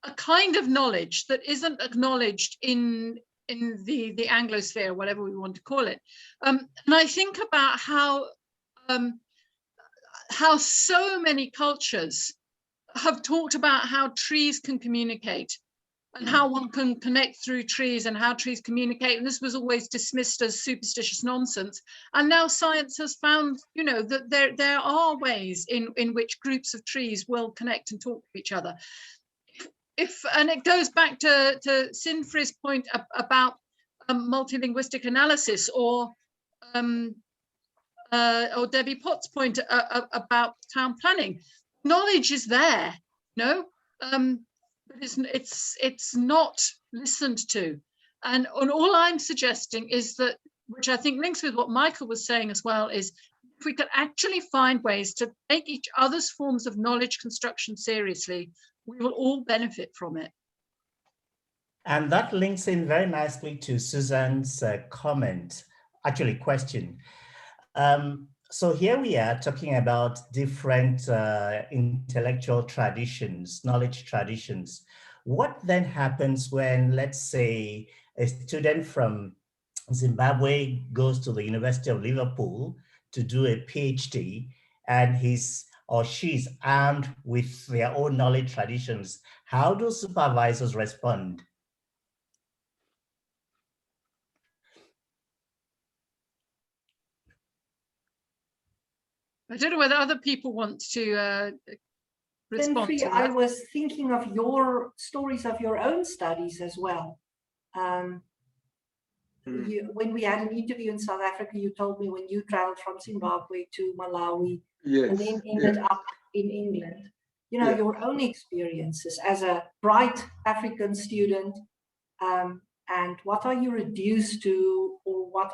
a kind of knowledge that isn't acknowledged in the Anglosphere, whatever we want to call it. And I think about how so many cultures have talked about how trees can communicate, and how one can connect through trees, and how trees communicate. And this was always dismissed as superstitious nonsense. And now science has found, that there are ways in which groups of trees will connect and talk to each other. And it goes back to Sinfri's point about multilinguistic analysis, or Debbie Potts' point about town planning. Knowledge is there, but it's not listened to. And all I'm suggesting is that, which I think links with what Michael was saying as well, is if we could actually find ways to take each other's forms of knowledge construction seriously, we will all benefit from it. And that links in very nicely to Susan's comment, actually question. So here we are talking about different intellectual traditions, knowledge traditions. What then happens when, let's say, a student from Zimbabwe goes to the University of Liverpool to do a PhD, and he's or she's armed with their own knowledge traditions? How do supervisors respond? I don't know whether other people want to respond to that. I was thinking of your stories of your own studies as well. When we had an interview in South Africa, you told me when you traveled from Zimbabwe to Malawi, and then ended up in England. Your own experiences as a bright African student, and what are you reduced to, or what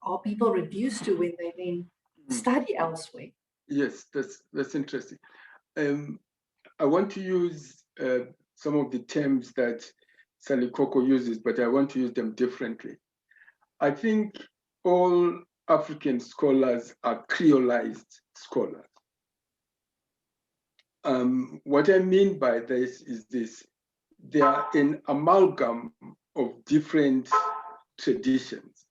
are people reduced to when they then study elsewhere? Yes, that's interesting. I want to use some of the terms that Sally Coco uses, but I want to use them differently. I think all African scholars are creolized scholars. What I mean by this is this: they are an amalgam of different traditions.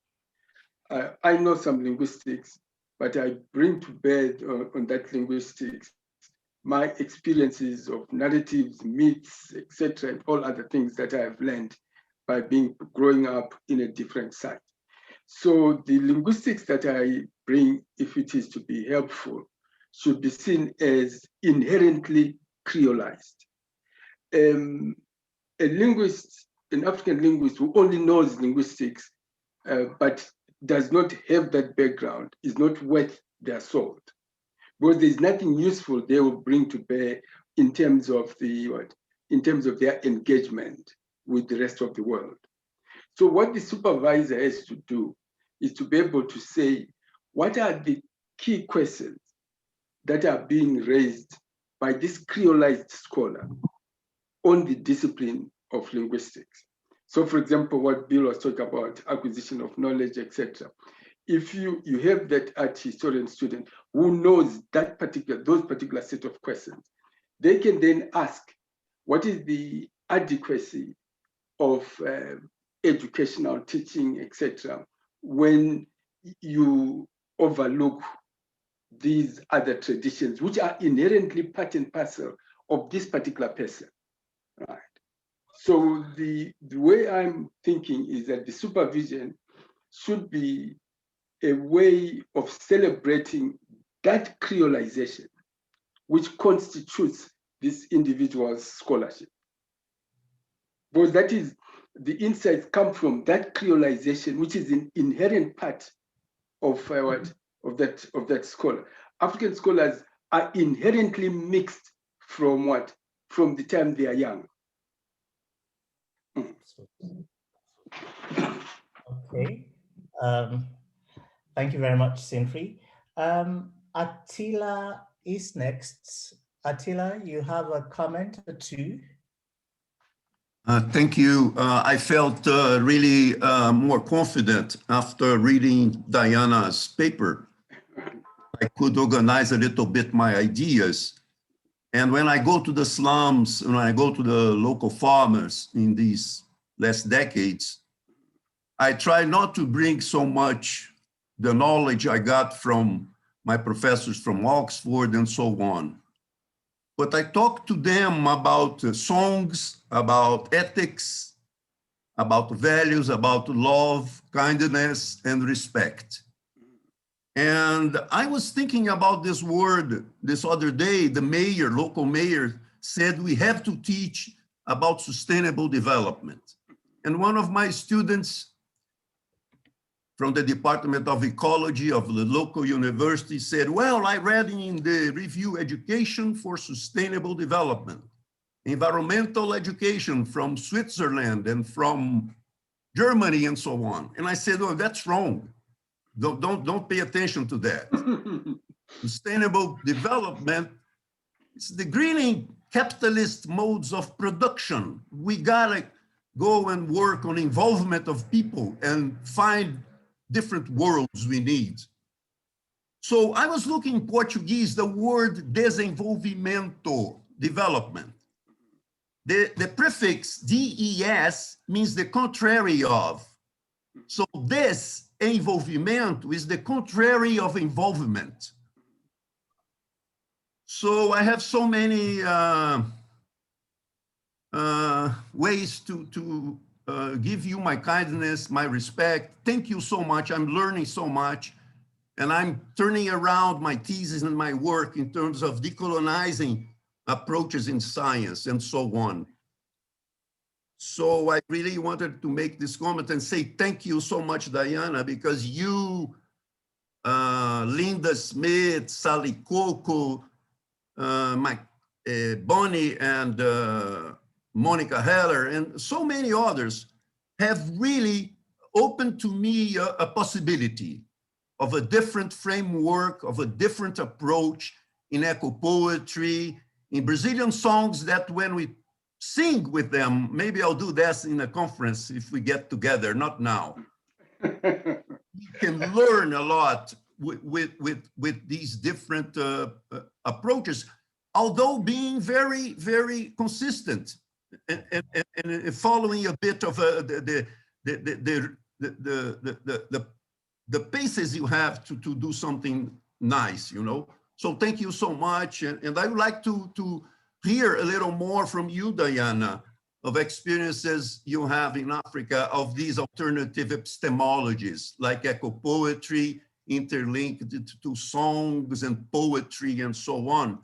I know some linguistics, but I bring to bear on that linguistics my experiences of narratives, myths, etc., and all other things that I have learned by growing up in a different site. So the linguistics that I bring, if it is to be helpful, should be seen as inherently creolized. A linguist, an African linguist who only knows linguistics, but does not have that background, is not worth their salt. Because there's nothing useful they will bring to bear in terms of their engagement with the rest of the world. So what the supervisor has to do is to be able to say, what are the key questions that are being raised by this creolized scholar on the discipline of linguistics? So for example, what Bill was talking about, acquisition of knowledge, etc. If you have that art historian student who knows those particular set of questions, they can then ask, what is the adequacy of educational teaching, etc., when you overlook these other traditions, which are inherently part and parcel of this particular person, right? So the way I'm thinking is that the supervision should be a way of celebrating that creolization, which constitutes this individual's scholarship. Because that is, the insights come from that creolization, which is an inherent part of that scholar. African scholars are inherently mixed from what? From the time they are young. Okay. Thank you very much, Sinfree. Attila is next. Attila, you have a comment or two? Thank you. I felt really more confident after reading Diana's paper. I could organize a little bit my ideas. And when I go to the slums, when I go to the local farmers in these last decades, I try not to bring so much the knowledge I got from my professors from Oxford and so on. But I talk to them about songs, about ethics, about values, about love, kindness, and respect. And I was thinking about this word this other day. The mayor, local mayor, said we have to teach about sustainable development. And one of my students from the Department of Ecology of the local university said, well, I read in the review Education for Sustainable Development, environmental education from Switzerland and from Germany and so on. And I said, oh, that's wrong. Don't pay attention to that. Sustainable development is the greening capitalist modes of production. We gotta go and work on involvement of people and find different worlds we need. So I was looking in Portuguese, the word desenvolvimento, development. The prefix des means the contrary of. So desenvolvimento is the contrary of involvement. So I have so many ways to give you my kindness, my respect. Thank you so much. I'm learning so much. And I'm turning around my thesis and my work in terms of decolonizing approaches in science and so on. So I really wanted to make this comment and say thank you so much, Diana, because you, Linda Smith, Sally Coco, Bonnie and Monica Heller, and so many others have really opened to me a possibility of a different framework, of a different approach in eco poetry, in Brazilian songs that when we sing with them, maybe I'll do this in a conference if we get together, not now. We can learn a lot with these different approaches, although being very, very consistent and following a bit of the the paces you have to do something nice, you know. So thank you so much. And I would like to hear a little more from you, Diana, of experiences you have in Africa of these alternative epistemologies, like eco-poetry, interlinked to songs and poetry and so on.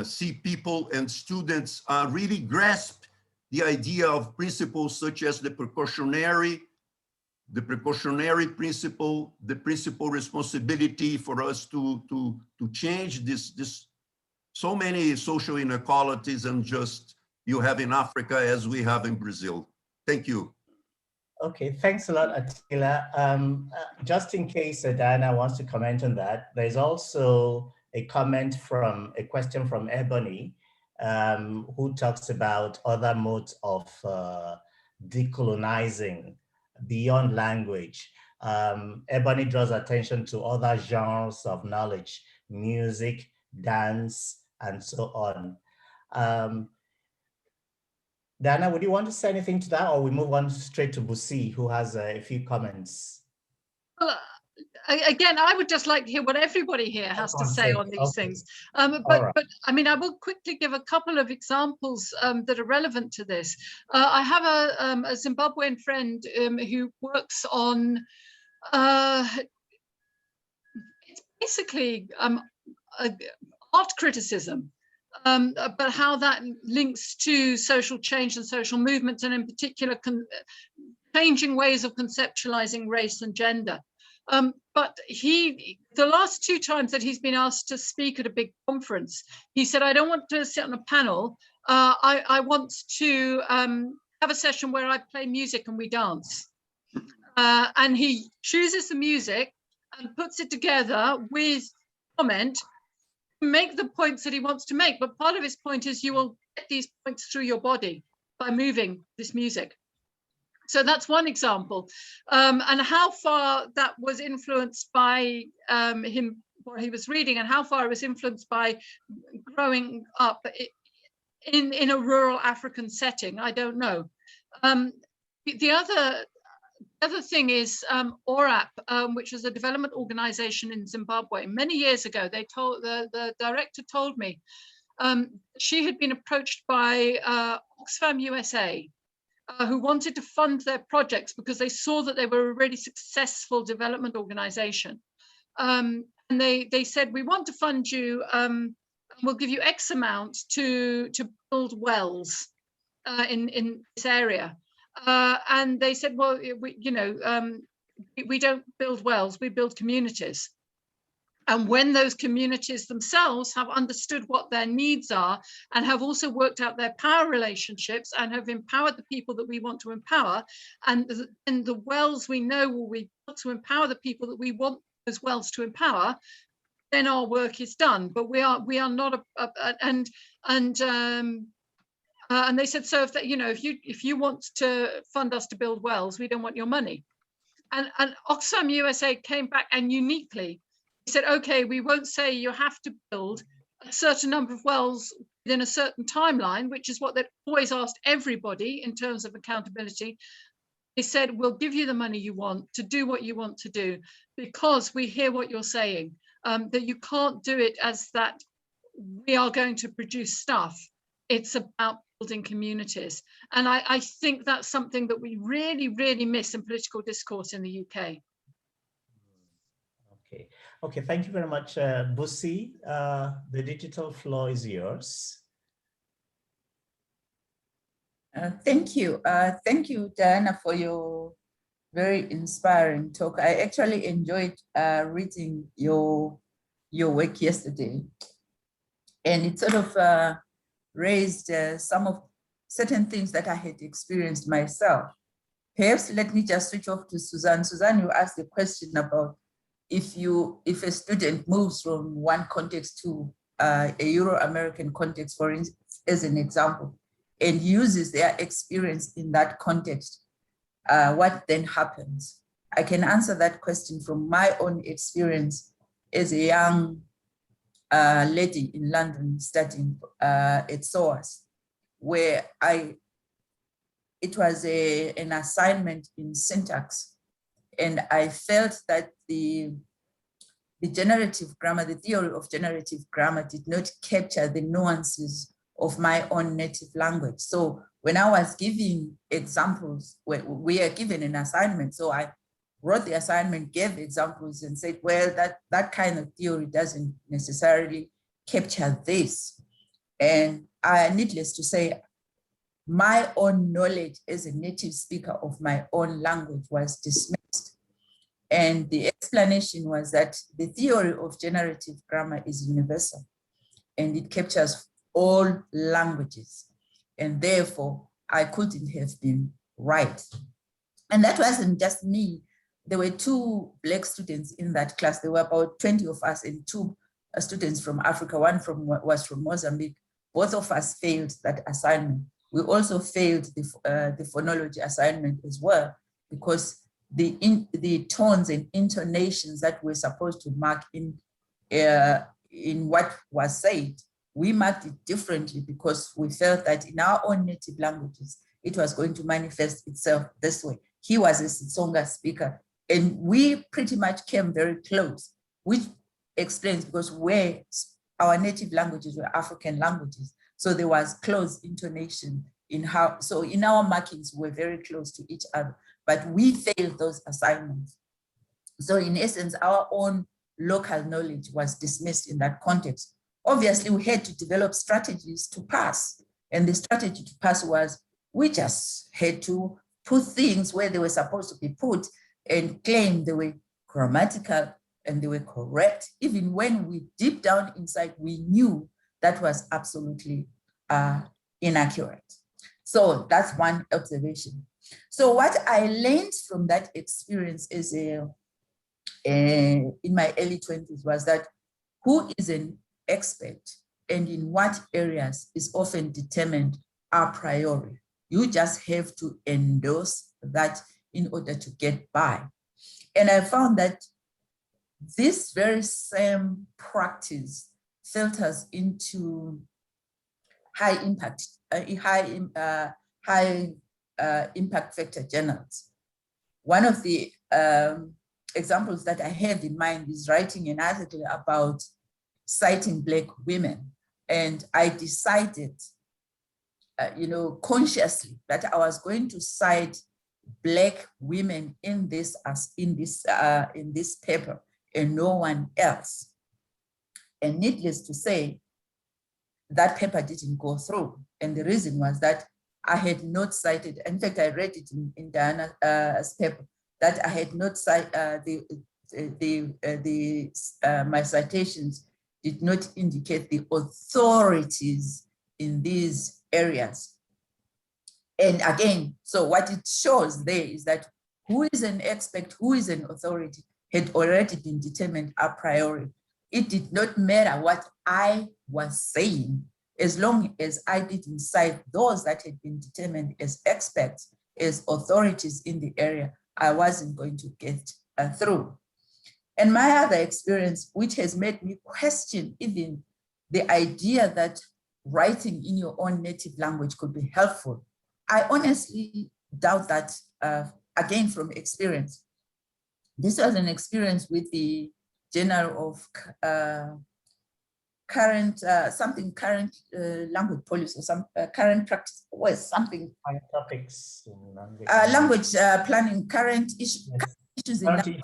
See people and students really grasp the idea of principles such as the precautionary principle, the principal responsibility for us to change this so many social inequalities and just you have in Africa as we have in Brazil. Thank you. Okay, thanks a lot, Attila. Just in case Diana wants to comment on that, there's also a question from Ebony, who talks about other modes of decolonizing beyond language. Ebony draws attention to other genres of knowledge, music, dance, and so on. Diana, would you want to say anything to that, or we move on straight to Busi, who has a few comments? Well, again, I would just like to hear what everybody here has to say on these things. But I mean, I will quickly give a couple of examples that are relevant to this. I have a Zimbabwean friend who works on, it's basically art criticism. But how that links to social change and social movements, and in particular changing ways of conceptualizing race and gender. But the last 2 times that he's been asked to speak at a big conference, he said, I don't want to sit on a panel. I want to have a session where I play music and we dance. And he chooses the music and puts it together with comment, make the points that he wants to make. But part of his point is you will get these points through your body by moving this music. So that's one example. And how far that was influenced by him, what he was reading, and how far it was influenced by growing up in a rural African setting, I don't know. The other thing is ORAP, which is a development organization in Zimbabwe. Many years ago, the director told me she had been approached by Oxfam USA, who wanted to fund their projects because they saw that they were a really successful development organization. And they said, we want to fund you, we'll give you X amount to build wells in this area. And they said, well, we don't build wells, we build communities. And when those communities themselves have understood what their needs are and have also worked out their power relationships and have empowered the people that we want to empower, and the wells we know will be built to empower the people that we want those wells to empower, then our work is done. But we are not and they said, so if you want to fund us to build wells, we don't want your money. And Oxfam USA came back and uniquely said, okay, we won't say you have to build a certain number of wells within a certain timeline, which is what they've always asked everybody in terms of accountability. They said, we'll give you the money you want to do what you want to do, because we hear what you're saying, that you can't do it as that we are going to produce stuff. It's about building communities. And I think that's something that we really, really miss in political discourse in the UK. Okay, thank you very much, Busi. The digital floor is yours. Thank you. Thank you, Diana, for your very inspiring talk. I actually enjoyed reading your work yesterday, and it sort of raised some of certain things that I had experienced myself. Perhaps let me just switch off to Suzanne. Suzanne, you asked the question about if a student moves from one context to a Euro-American context, for instance, as an example, and uses their experience in that context, what then happens? I can answer that question from my own experience as a young lady in London studying at SOAS, where it was an assignment in syntax. And I felt that the generative grammar, the theory of generative grammar did not capture the nuances of my own native language. So when I was giving examples, we are given an assignment. So I wrote the assignment, gave examples and said, well, that kind of theory doesn't necessarily capture this. And needless to say, my own knowledge as a native speaker of my own language was dismissed. And the explanation was that the theory of generative grammar is universal and it captures all languages. And therefore, I couldn't have been right. And that wasn't just me. There were 2 Black students in that class. There were about 20 of us and 2 students from Africa. One was from Mozambique. Both of us failed that assignment. We also failed the phonology assignment as well, because the tones and intonations that we're supposed to mark in what was said, we marked it differently because we felt that in our own native languages, it was going to manifest itself this way. He was a Sitsonga speaker, and we pretty much came very close, which explains because our native languages were African languages. So there was close intonation in how, so in our markings, we're very close to each other, but we failed those assignments. So in essence, our own local knowledge was dismissed in that context. Obviously, we had to develop strategies to pass. And the strategy to pass was, we just had to put things where they were supposed to be put and claim they were grammatical and they were correct, even when we deep down inside, we knew that was absolutely inaccurate. So that's one observation. So what I learned from that experience is in my early 20s was that who is an expert and in what areas is often determined a priori. You just have to endorse that in order to get by. And I found that this very same practice filters into high impact factor journals. One of the examples that I have in mind is writing an article about citing Black women. And I decided, consciously that I was going to cite Black women in this paper and no one else. And needless to say, that paper didn't go through. And the reason was that I had not cited, in fact, I read it in Diana's paper, that I had not cited, my citations did not indicate the authorities in these areas. And again, so what it shows there is that who is an expert, who is an authority, had already been determined a priori. It did not matter what I was saying, as long as I didn't cite those that had been determined as experts, as authorities in the area, I wasn't going to get through. And my other experience, which has made me question even the idea that writing in your own native language could be helpful, I honestly doubt that, again, from experience. This was an experience with the Journal of current language policy, or some current practice, or something. Topics in language. Language planning, current issues in language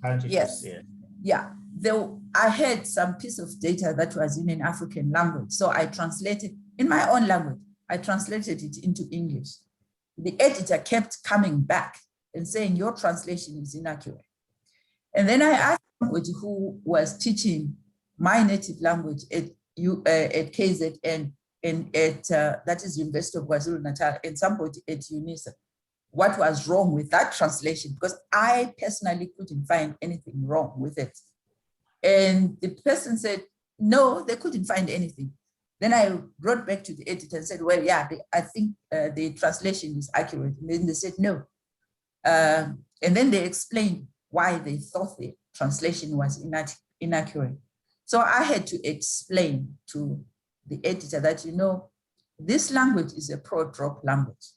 planning. Yes. Yeah. I had some piece of data that was in an African language. So I translated in my own language. I translated it into English. The editor kept coming back and saying, your translation is inaccurate. And then I asked somebody who was teaching my native language at KZN and at, that is University of KwaZulu-Natal, and somebody at UNISA, what was wrong with that translation? Because I personally couldn't find anything wrong with it. And the person said, no, they couldn't find anything. Then I wrote back to the editor and said, well, yeah, I think the translation is accurate. And then they said, no. And then they explained why they thought the translation was inaccurate. So I had to explain to the editor that, this language is a pro-drop language.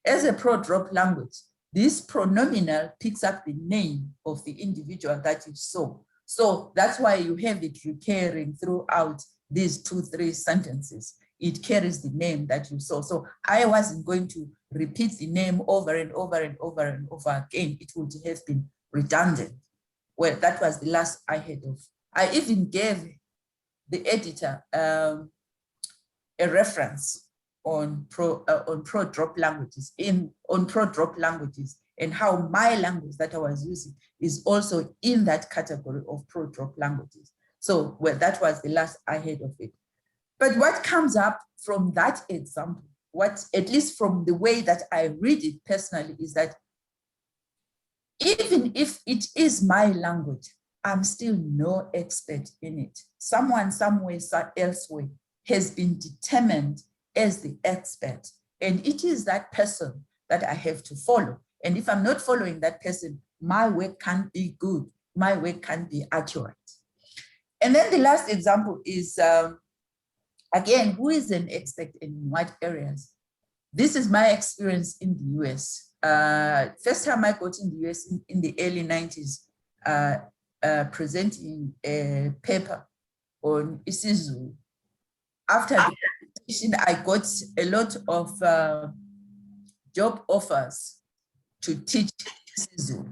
As a pro-drop language, this pronominal picks up the name of the individual that you saw. So that's why you have it recurring throughout these 2-3 sentences. It carries the name that you saw. So I wasn't going to repeat the name over and over and over and over again. It would have been redundant. Well, that was the last I heard of. I even gave the editor a reference on pro-drop languages, and how my language that I was using is also in that category of pro-drop languages. So well, that was the last I heard of it. But what comes up from that example, what at least from the way that I read it personally, is that even if it is my language, I'm still no expert in it. Someone somewhere elsewhere has been determined as the expert, and it is that person that I have to follow. And if I'm not following that person, my work can't be good, my work can't be accurate. And then the last example is, again, who is an expert in what areas? This is my experience in the US. First time I got in the US in the early 90s, presenting a paper on isiZulu. After the presentation, I got a lot of job offers to teach isiZulu.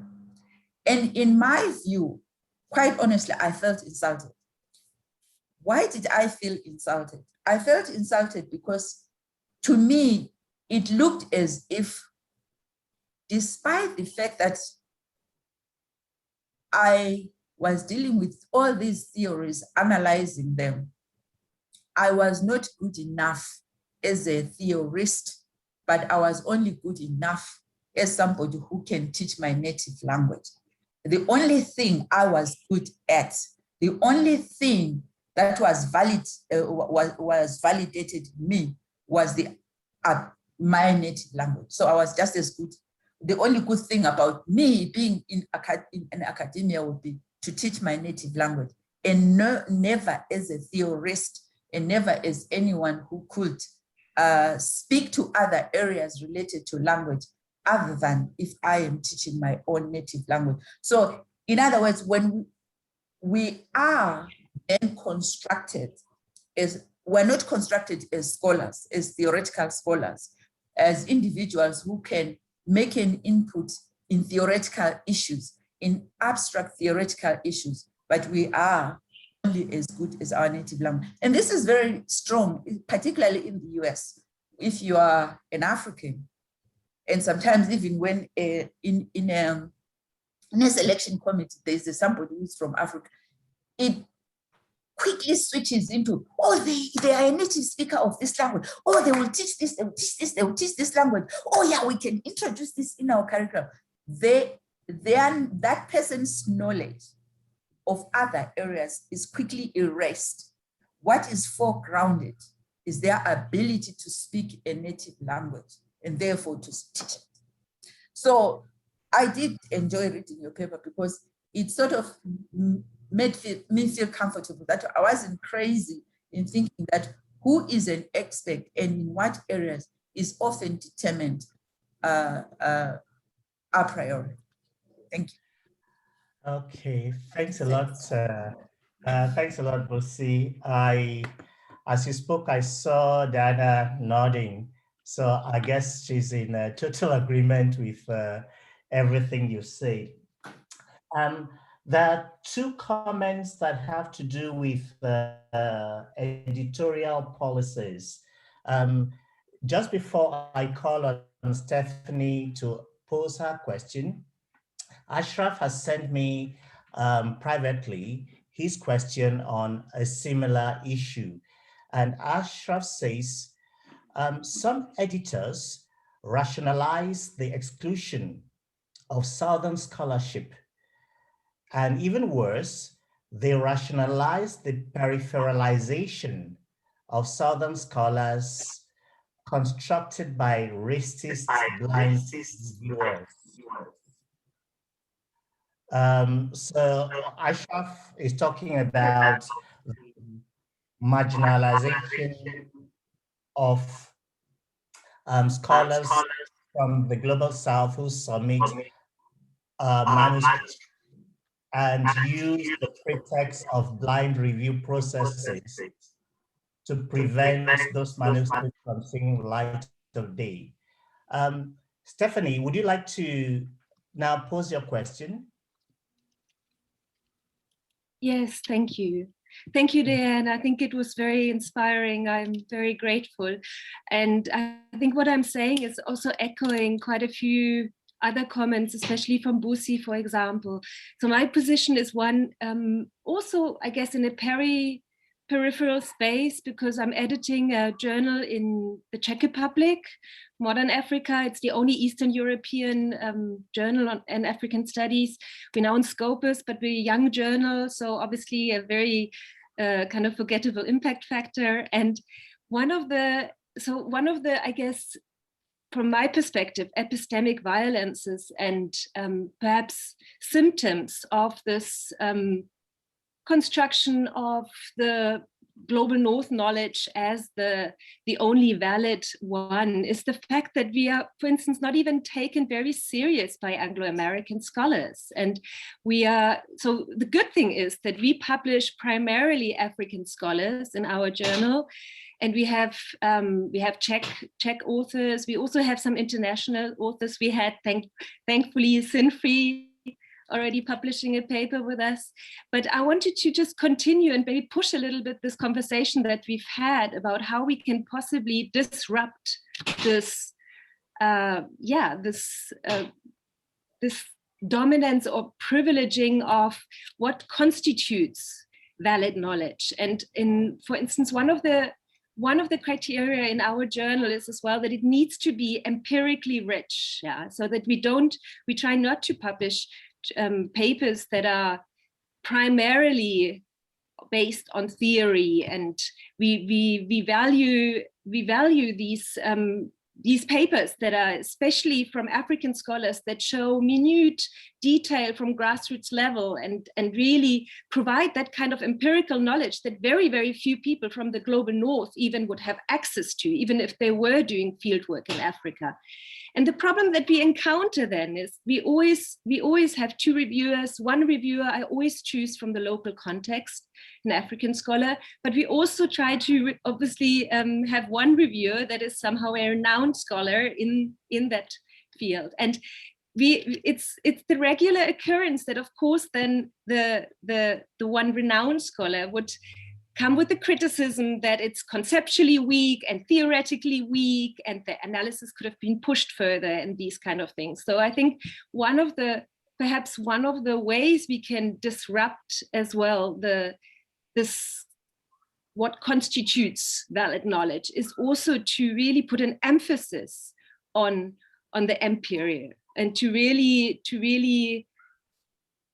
And in my view, quite honestly, I felt insulted. Why did I feel insulted? I felt insulted because to me, it looked as if, despite the fact that I was dealing with all these theories, analyzing them, I was not good enough as a theorist, but I was only good enough as somebody who can teach my native language. The only thing I was good at, the only thing that was valid, was validated in me was my native language. So I was just as good. The only good thing about me being in academia would be to teach my native language, and never as a theorist, and never as anyone who could speak to other areas related to language, other than if I am teaching my own native language. So in other words, when we are then constructed as, we're not constructed as scholars, as theoretical scholars, as individuals who can make an input in theoretical issues, in abstract theoretical issues, but we are only as good as our native language. And this is very strong, particularly in the US. If you are an African, and sometimes even when in a selection committee, there's somebody who's from Africa, it quickly switches into, oh, they are a native speaker of this language. Oh, they will teach this, they will teach this, they will teach this language. Oh yeah, we can introduce this in our curriculum. That person's knowledge of other areas is quickly erased. What is foregrounded is their ability to speak a native language and therefore to teach it. So I did enjoy reading your paper because it sort of made me feel comfortable that I wasn't crazy in thinking that who is an expert and in what areas is often determined a priori. Thank you. Okay, thanks a lot. Thanks a lot, Bosi. As you spoke, I saw Dana nodding. So I guess she's in total agreement with everything you say. There are two comments that have to do with editorial policies. Just before I call on Stephanie to pose her question, Ashraf has sent me privately his question on a similar issue. And Ashraf says, some editors rationalize the exclusion of Southern scholarship. And even worse, they rationalize the peripheralization of Southern scholars constructed by racist blind viewers. So Ashraf is talking about marginalization of scholars from the Global South who submit manuscripts and use the pretext of blind review processes to prevent those manuscripts from seeing light of day. Stephanie, would you like to now pose your question? Yes, thank you. Thank you, Diane. I think it was very inspiring. I'm very grateful. And I think what I'm saying is also echoing quite a few other comments, especially from Busi, for example. So my position is one, also, I guess, in a peripheral space, because I'm editing a journal in the Czech Republic, Modern Africa. It's the only Eastern European journal on African studies. We're now in Scopus, but we're a young journal, so obviously a very kind of forgettable impact factor. And one of the, I guess, from my perspective, epistemic violences and perhaps symptoms of this construction of the global North knowledge as the only valid one is the fact that we are, for instance, not even taken very serious by Anglo-American scholars. And we are, so the good thing is that we publish primarily African scholars in our journal. And we have Czech authors. We also have some international authors. We had, thankfully, Sinfree already publishing a paper with us. But I wanted to just continue and maybe push a little bit this conversation that we've had about how we can possibly disrupt this, this dominance or privileging of what constitutes valid knowledge. And for instance, one of the criteria in our journal is as well that it needs to be empirically rich, so that we try not to publish papers that are primarily based on theory, and we value these papers that are especially from African scholars that show minute detail from grassroots level and really provide that kind of empirical knowledge that very, very few people from the global North even would have access to, even if they were doing fieldwork in Africa. And the problem that we encounter then is we always have two reviewers. One reviewer I always choose from the local context, an African scholar, but we also try to obviously have one reviewer that is somehow a renowned scholar in that field. And it's the regular occurrence that, of course, then the one renowned scholar would come with the criticism that it's conceptually weak and theoretically weak, and the analysis could have been pushed further and these kind of things. So I think perhaps one of the ways we can disrupt as well what constitutes valid knowledge is also to really put an emphasis on the empirical, and to really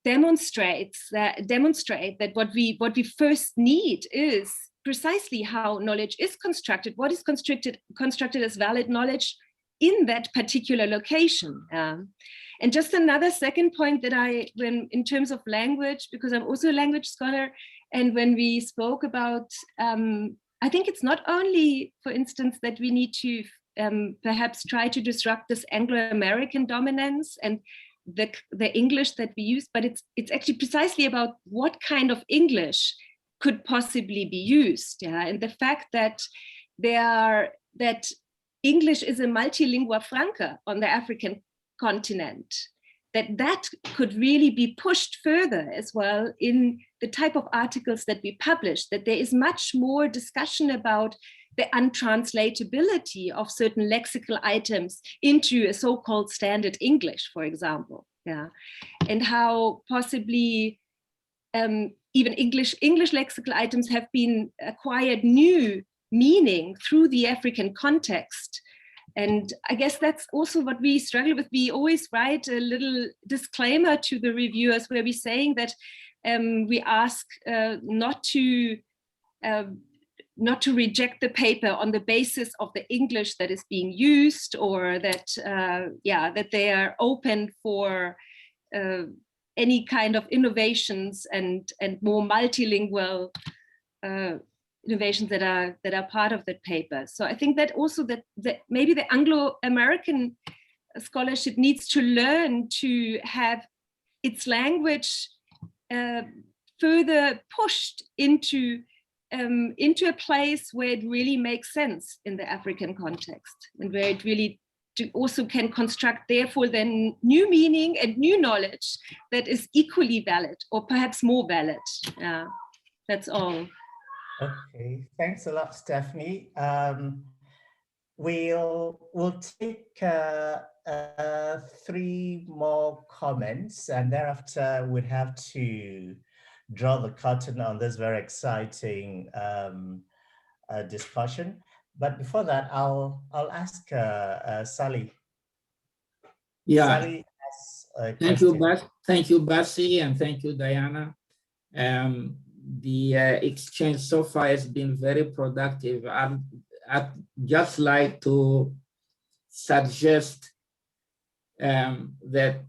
demonstrate that what we first need is precisely how knowledge is constructed, what is constructed as valid knowledge in that particular location. And just another second point that in terms of language, because I'm also a language scholar, and when we spoke about, I think it's not only, for instance, that we need to perhaps try to disrupt this Anglo-American dominance and the English that we use, but it's actually precisely about what kind of English could possibly be used, and the fact that English is a multilingua franca on the African continent, that could really be pushed further as well in the type of articles that we publish, that there is much more discussion about the untranslatability of certain lexical items into a so-called standard English, for example, and how possibly even English lexical items have been acquired new meaning through the African context. And I guess that's also what we struggle with. We always write a little disclaimer to the reviewers where we're saying that we ask not to reject the paper on the basis of the English that is being used, or that that they are open for any kind of innovations and more multilingual innovations that are part of that paper. So I think that also that maybe the Anglo-American scholarship needs to learn to have its language further pushed into a place where it really makes sense in the African context, and where it really also can construct, therefore, then new meaning and new knowledge that is equally valid, or perhaps more valid. Yeah, that's all. Okay, thanks a lot, Stephanie. We'll take 3 more comments, and thereafter we'd have to draw the curtain on this very exciting discussion. But before that, I'll ask Sally. Yeah. Sally has a question. Thank you, Basi, and thank you, Diana. The exchange so far has been very productive. I'd just like to suggest that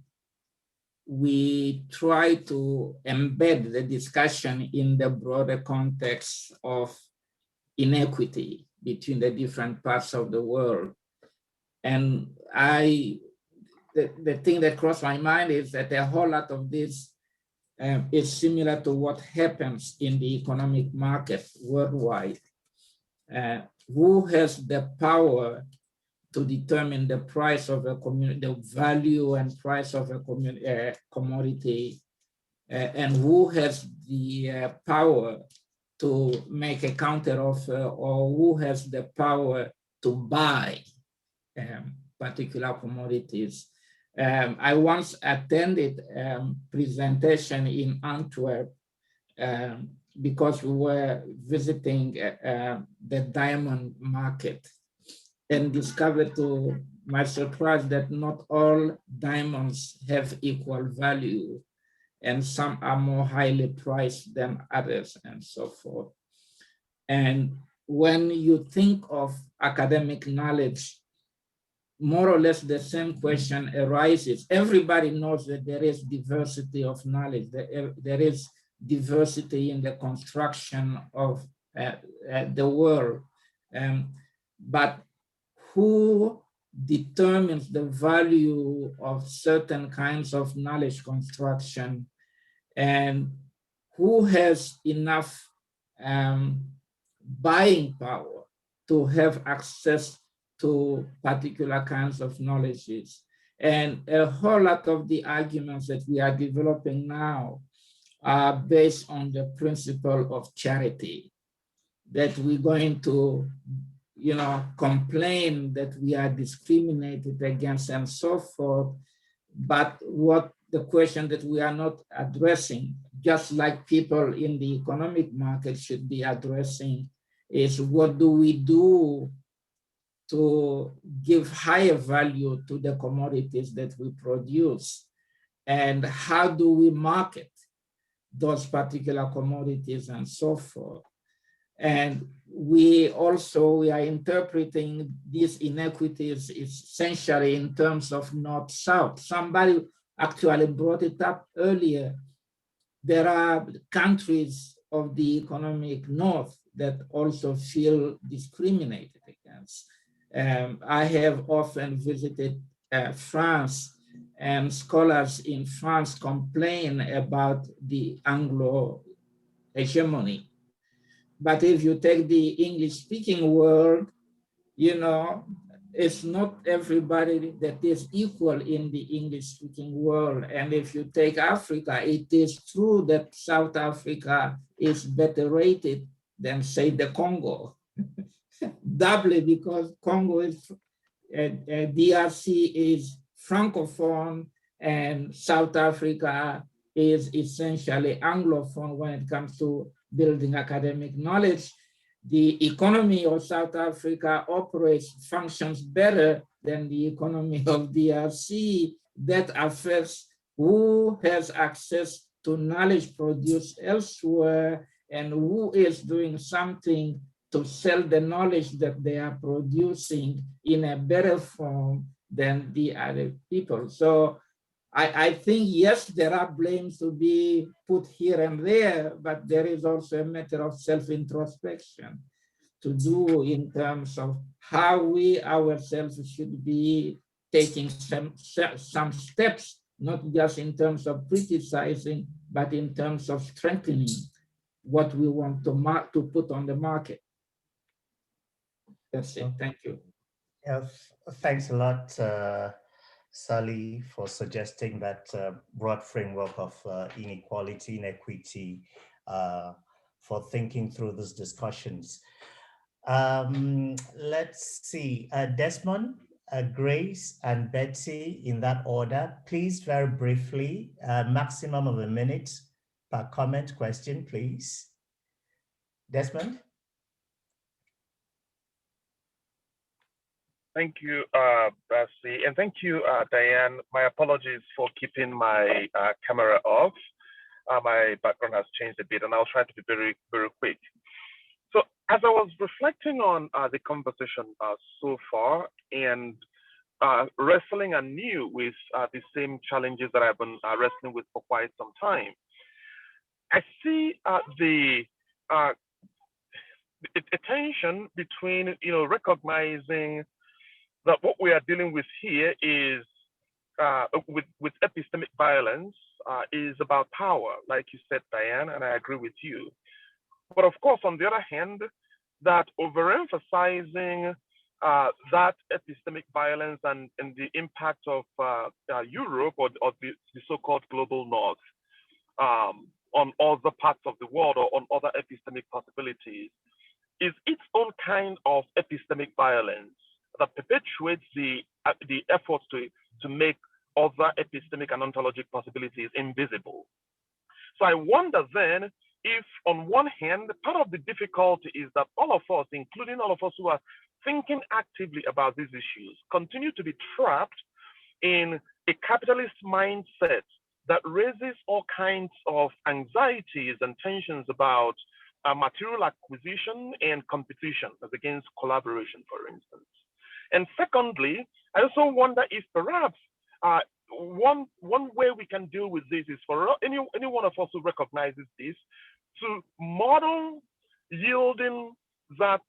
we try to embed the discussion in the broader context of inequity between the different parts of the world. And the thing that crossed my mind is that a whole lot of this is similar to what happens in the economic market worldwide. Who has the power to determine the price of a commodity, the value and price of a commodity, and who has the power to make a counteroffer, or who has the power to buy particular commodities. I once attended a presentation in Antwerp because we were visiting the diamond market, and discovered to my surprise that not all diamonds have equal value, and some are more highly priced than others, and so forth. And when you think of academic knowledge, more or less the same question arises. Everybody knows that there is diversity of knowledge, there is diversity in the construction of the world. But who determines the value of certain kinds of knowledge construction, and who has enough buying power to have access to particular kinds of knowledges? And a whole lot of the arguments that we are developing now are based on the principle of charity, that we're going to complain that we are discriminated against and so forth. But what the question that we are not addressing, just like people in the economic market should be addressing, is what do we do to give higher value to the commodities that we produce? And how do we market those particular commodities and so forth? And we are interpreting these inequities essentially in terms of North-South. Somebody actually brought it up earlier. There are countries of the economic North that also feel discriminated against. I have often visited France, and scholars in France complain about the Anglo hegemony. But if you take the English-speaking world, it's not everybody that is equal in the English-speaking world. And if you take Africa, it is true that South Africa is better rated than, say, the Congo. Doubly because Congo is, DRC is Francophone, and South Africa is essentially Anglophone when it comes to building academic knowledge. The economy of South Africa functions better than the economy of DRC. That affects who has access to knowledge produced elsewhere, and who is doing something to sell the knowledge that they are producing in a better form than the other people. So I think, yes, there are blames to be put here and there, but there is also a matter of self-introspection to do in terms of how we ourselves should be taking some steps, not just in terms of criticizing, but in terms of strengthening what we want to put on the market. That's it. Thank you. Thanks a lot, Sally, for suggesting that broad framework of inequality, inequity, for thinking through these discussions. Let's see, Desmond, Grace, and Betsy in that order. Please, very briefly, maximum of a minute per comment question, please. Desmond? Thank you, Bessie, and thank you, Diane. My apologies for keeping my camera off. My background has changed a bit, and I'll try to be very, very quick. So as I was reflecting on the conversation so far and wrestling anew with the same challenges that I've been wrestling with for quite some time, I see the tension between, recognizing that what we are dealing with here is with epistemic violence is about power, like you said, Diane, and I agree with you. But of course, on the other hand, that overemphasizing that epistemic violence and the impact of Europe or the so-called global north on other parts of the world or on other epistemic possibilities is its own kind of epistemic violence that perpetuates the efforts to make other epistemic and ontologic possibilities invisible. So I wonder then if, on one hand, part of the difficulty is that all of us, including all of us who are thinking actively about these issues, continue to be trapped in a capitalist mindset that raises all kinds of anxieties and tensions about material acquisition and competition as against collaboration, for instance. And secondly, I also wonder if perhaps one way we can deal with this is for any one of us who recognizes this to model yielding that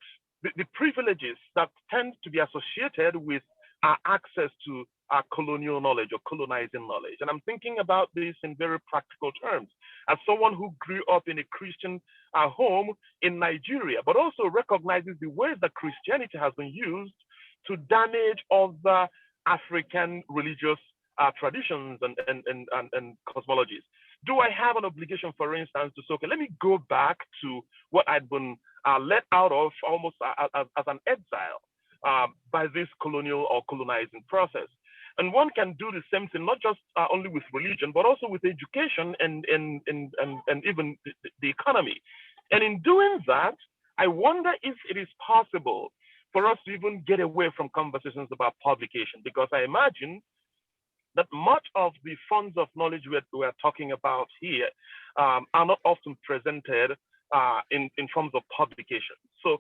the privileges that tend to be associated with our access to our colonial knowledge or colonizing knowledge. And I'm thinking about this in very practical terms as someone who grew up in a Christian home in Nigeria, but also recognizes the ways that Christianity has been used to damage other African religious traditions and cosmologies. Do I have an obligation, for instance, to say, okay, let me go back to what I'd been let out of almost as an exile by this colonial or colonizing process? And one can do the same thing, not just only with religion, but also with education and even the economy. And in doing that, I wonder if it is possible for us to even get away from conversations about publication, because I imagine that much of the funds of knowledge we're talking about here are not often presented in terms of publication. So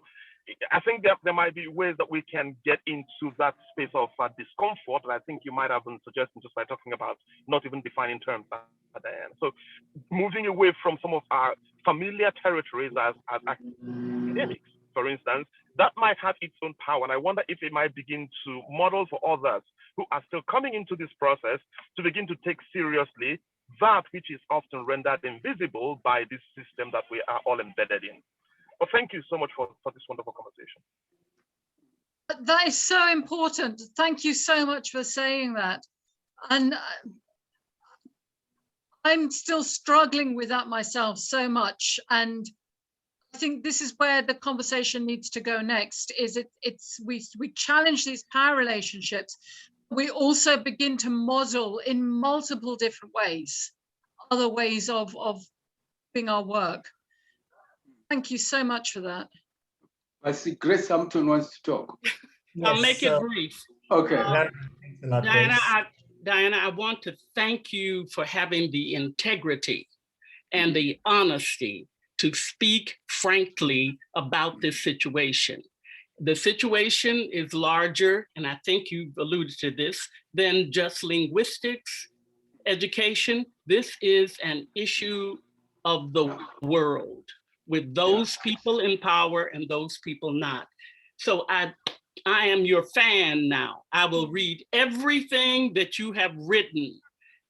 I think that there might be ways that we can get into that space of discomfort that I think you might have been suggesting just by talking about not even defining terms at the end. So moving away from some of our familiar territories as academics, for instance, that might have its own power. And I wonder if it might begin to model for others who are still coming into this process to begin to take seriously that which is often rendered invisible by this system that we are all embedded in. Well, thank you so much for this wonderful conversation. That is so important. Thank you so much for saying that. And I'm still struggling with that myself so much. And I think this is where the conversation needs to go next, is we challenge these power relationships. We also begin to model in multiple different ways, other ways of doing our work. Thank you so much for that. I see Grace Hampton wants to talk. I'll make it brief. Okay. Diana, I want to thank you for having the integrity and the honesty to speak frankly about this situation. The situation is larger, and I think you've alluded to this, than just linguistics, education. This is an issue of the world, with those people in power and those people not. So I I am your fan now. I will read everything that you have written.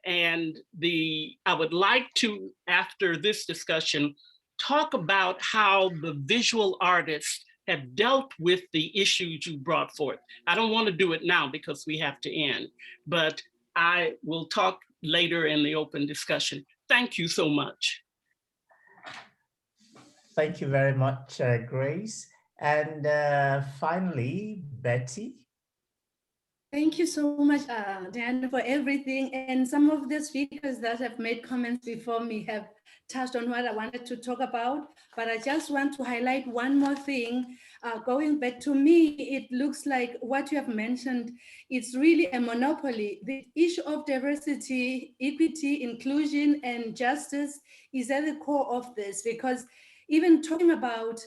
And I would like to, after this discussion, talk about how the visual artists have dealt with the issues you brought forth. I don't want to do it now because we have to end, but I will talk later in the open discussion. Thank you so much. Thank you very much, Grace. And finally, Betty. Thank you so much, Diana, for everything. And some of the speakers that have made comments before me have touched on what I wanted to talk about, but I just want to highlight one more thing. Going back to me, it looks like what you have mentioned, it's really a monopoly. The issue of diversity, equity, inclusion, and justice is at the core of this, because even talking about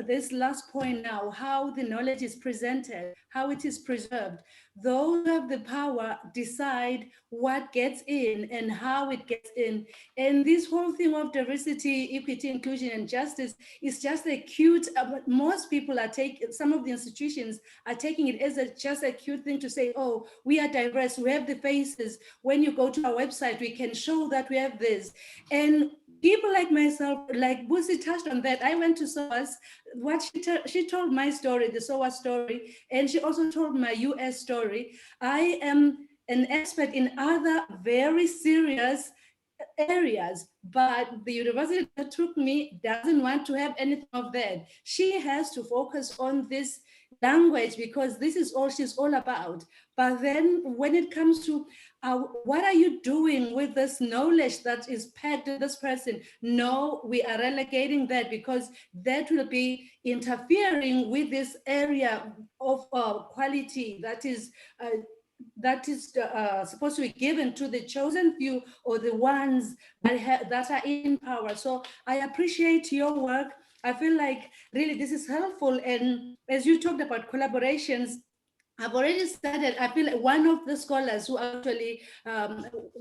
this last point now, how the knowledge is presented, how it is preserved, those who have the power decide what gets in and how it gets in. And this whole thing of diversity, equity, inclusion, and justice is just a cute, most people are taking, some of the institutions are taking it as just a cute thing to say, oh, we are diverse, we have the faces. When you go to our website, we can show that we have this. And people like myself, like Busi touched on that. I went to SOAS. What she told my story, the SOAS story, and she also told my US story. I am an expert in other very serious areas, but the university that took me doesn't want to have anything of that. She has to focus on this language because this is all she's all about. But then when it comes to what are you doing with this knowledge that is packed in this person? No, we are relegating that because that will be interfering with this area of quality that is supposed to be given to the chosen few or the ones that are in power. So I appreciate your work. I feel like really this is helpful. And as you talked about collaborations, I've already started. I feel like one of the scholars who actually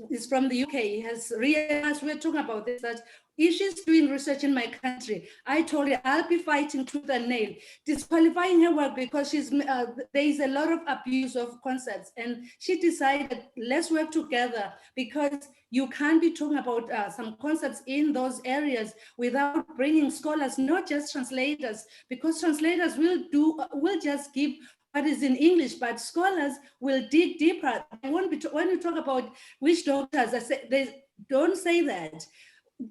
is from the UK has realized, we're talking about this, that if she's doing research in my country, I told her I'll be fighting tooth and nail, disqualifying her work because there is a lot of abuse of concepts. And she decided, let's work together, because you can't be talking about some concepts in those areas without bringing scholars, not just translators, because translators will just give what is in English, but scholars will dig deeper. When you talk about witch doctors, don't say that.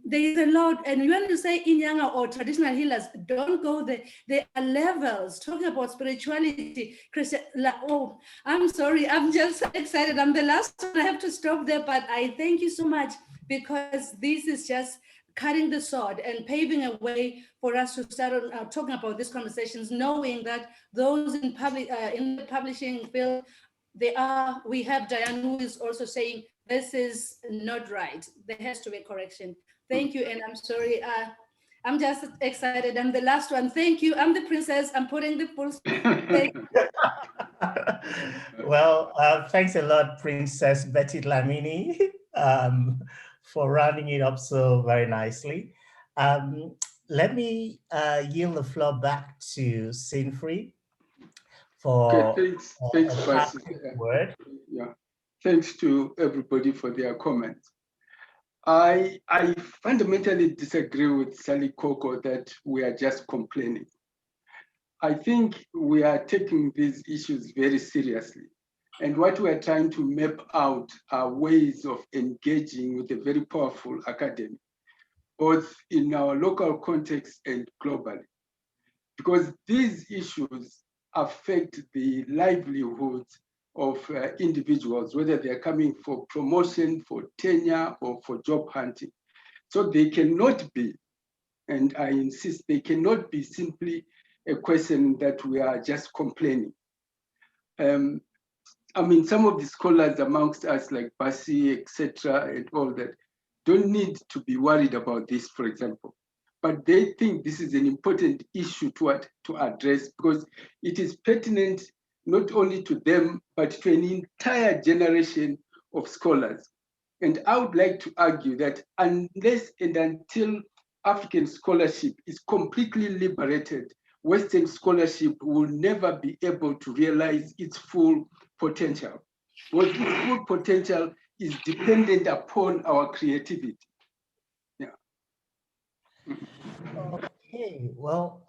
There is a lot, and when you say Inyanga or traditional healers, don't go there. There are levels, talking about spirituality, Christian. Oh, I'm sorry, I'm just excited. I'm the last one, I have to stop there, but I thank you so much, because this is just cutting the sword and paving a way for us to start talking about these conversations, knowing that those in the publishing field, we have Diane who is also saying this is not right. There has to be a correction. Thank you, and I'm sorry. I'm just excited. I'm the last one. Thank you. I'm the princess. I'm putting the full. Well, thanks a lot, Princess Betty Dlamini, for rounding it up so very nicely. Let me yield the floor back to Sinfree for thanks, a word. Yeah, thanks to everybody for their comments. I fundamentally disagree with Sally Coco that we are just complaining. I think we are taking these issues very seriously. And what we are trying to map out are ways of engaging with a very powerful academy, both in our local context and globally. Because these issues affect the livelihoods of individuals, whether they're coming for promotion, for tenure, or for job hunting. So they cannot be, and I insist, they cannot be simply a question that we are just complaining. I mean, some of the scholars amongst us, like Basi, etc., and all that, don't need to be worried about this, for example. But they think this is an important issue to address, because it is pertinent not only to them, but to an entire generation of scholars. And I would like to argue that unless and until African scholarship is completely liberated, Western scholarship will never be able to realize its full potential. Because its full potential is dependent upon our creativity. Yeah. Okay, well,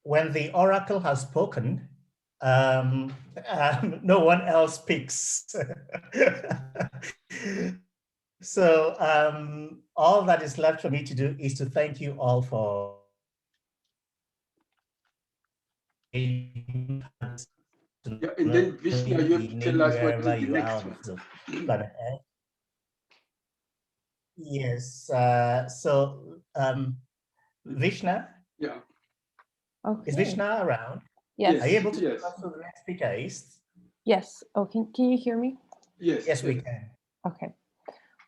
when the oracle has spoken, no one else speaks. So all that is left for me to do is to thank you all for and then Vishnu, you have to tell us what is the next one. Yes, so Vishna? Yeah. Okay. Is Vishna around? Yes. Are you able to tell us who the next speaker is? Yes. Oh, can you hear me? Yes. Yes, we can. Okay.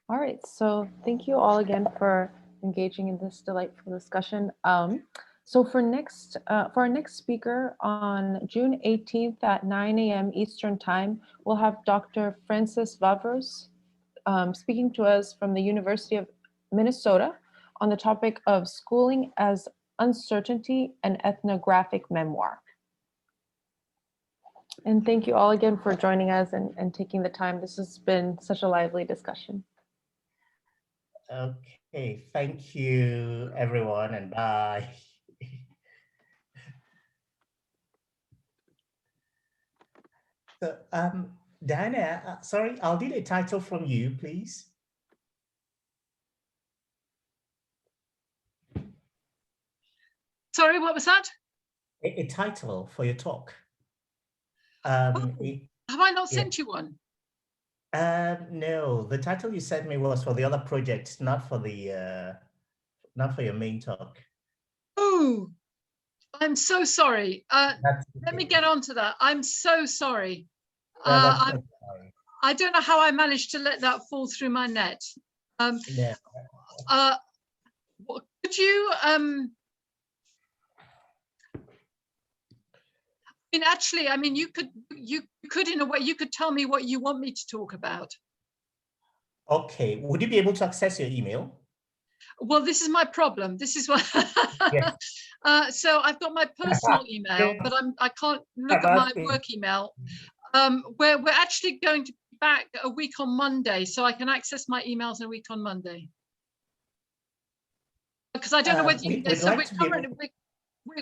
All right. So thank you all again for engaging in this delightful discussion. So for our next speaker on June 18th at 9 a.m. Eastern Time, we'll have Dr. Francis Vavros speaking to us from the University of Minnesota on the topic of schooling as uncertainty and ethnographic memoir. And thank you all again for joining us and taking the time. This has been such a lively discussion. Okay, thank you everyone, and bye. So, Diana, sorry, I'll need a title from you, please. Sorry, what was that? A title for your talk. Have I not sent you one? No, the title you sent me was for the other project, not for your main talk. Oh, I'm so sorry. Let me get on to that. I'm so sorry. I don't know how I managed to let that fall through my net. Could you, you could in a way, you could tell me what you want me to talk about. Okay, would you be able to access your email? Well, this is my problem. This is what. So I've got my personal email, but I can't look at my work email. We're actually going to be back a week on Monday, so I can access my emails a week on Monday. Because I don't know whether you. So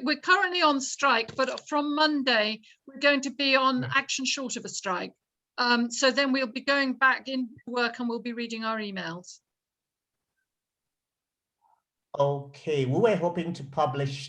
we're currently on strike, but from Monday we're going to be on action short of a strike. So then we'll be going back into work and we'll be reading our emails. Okay, we were hoping to publish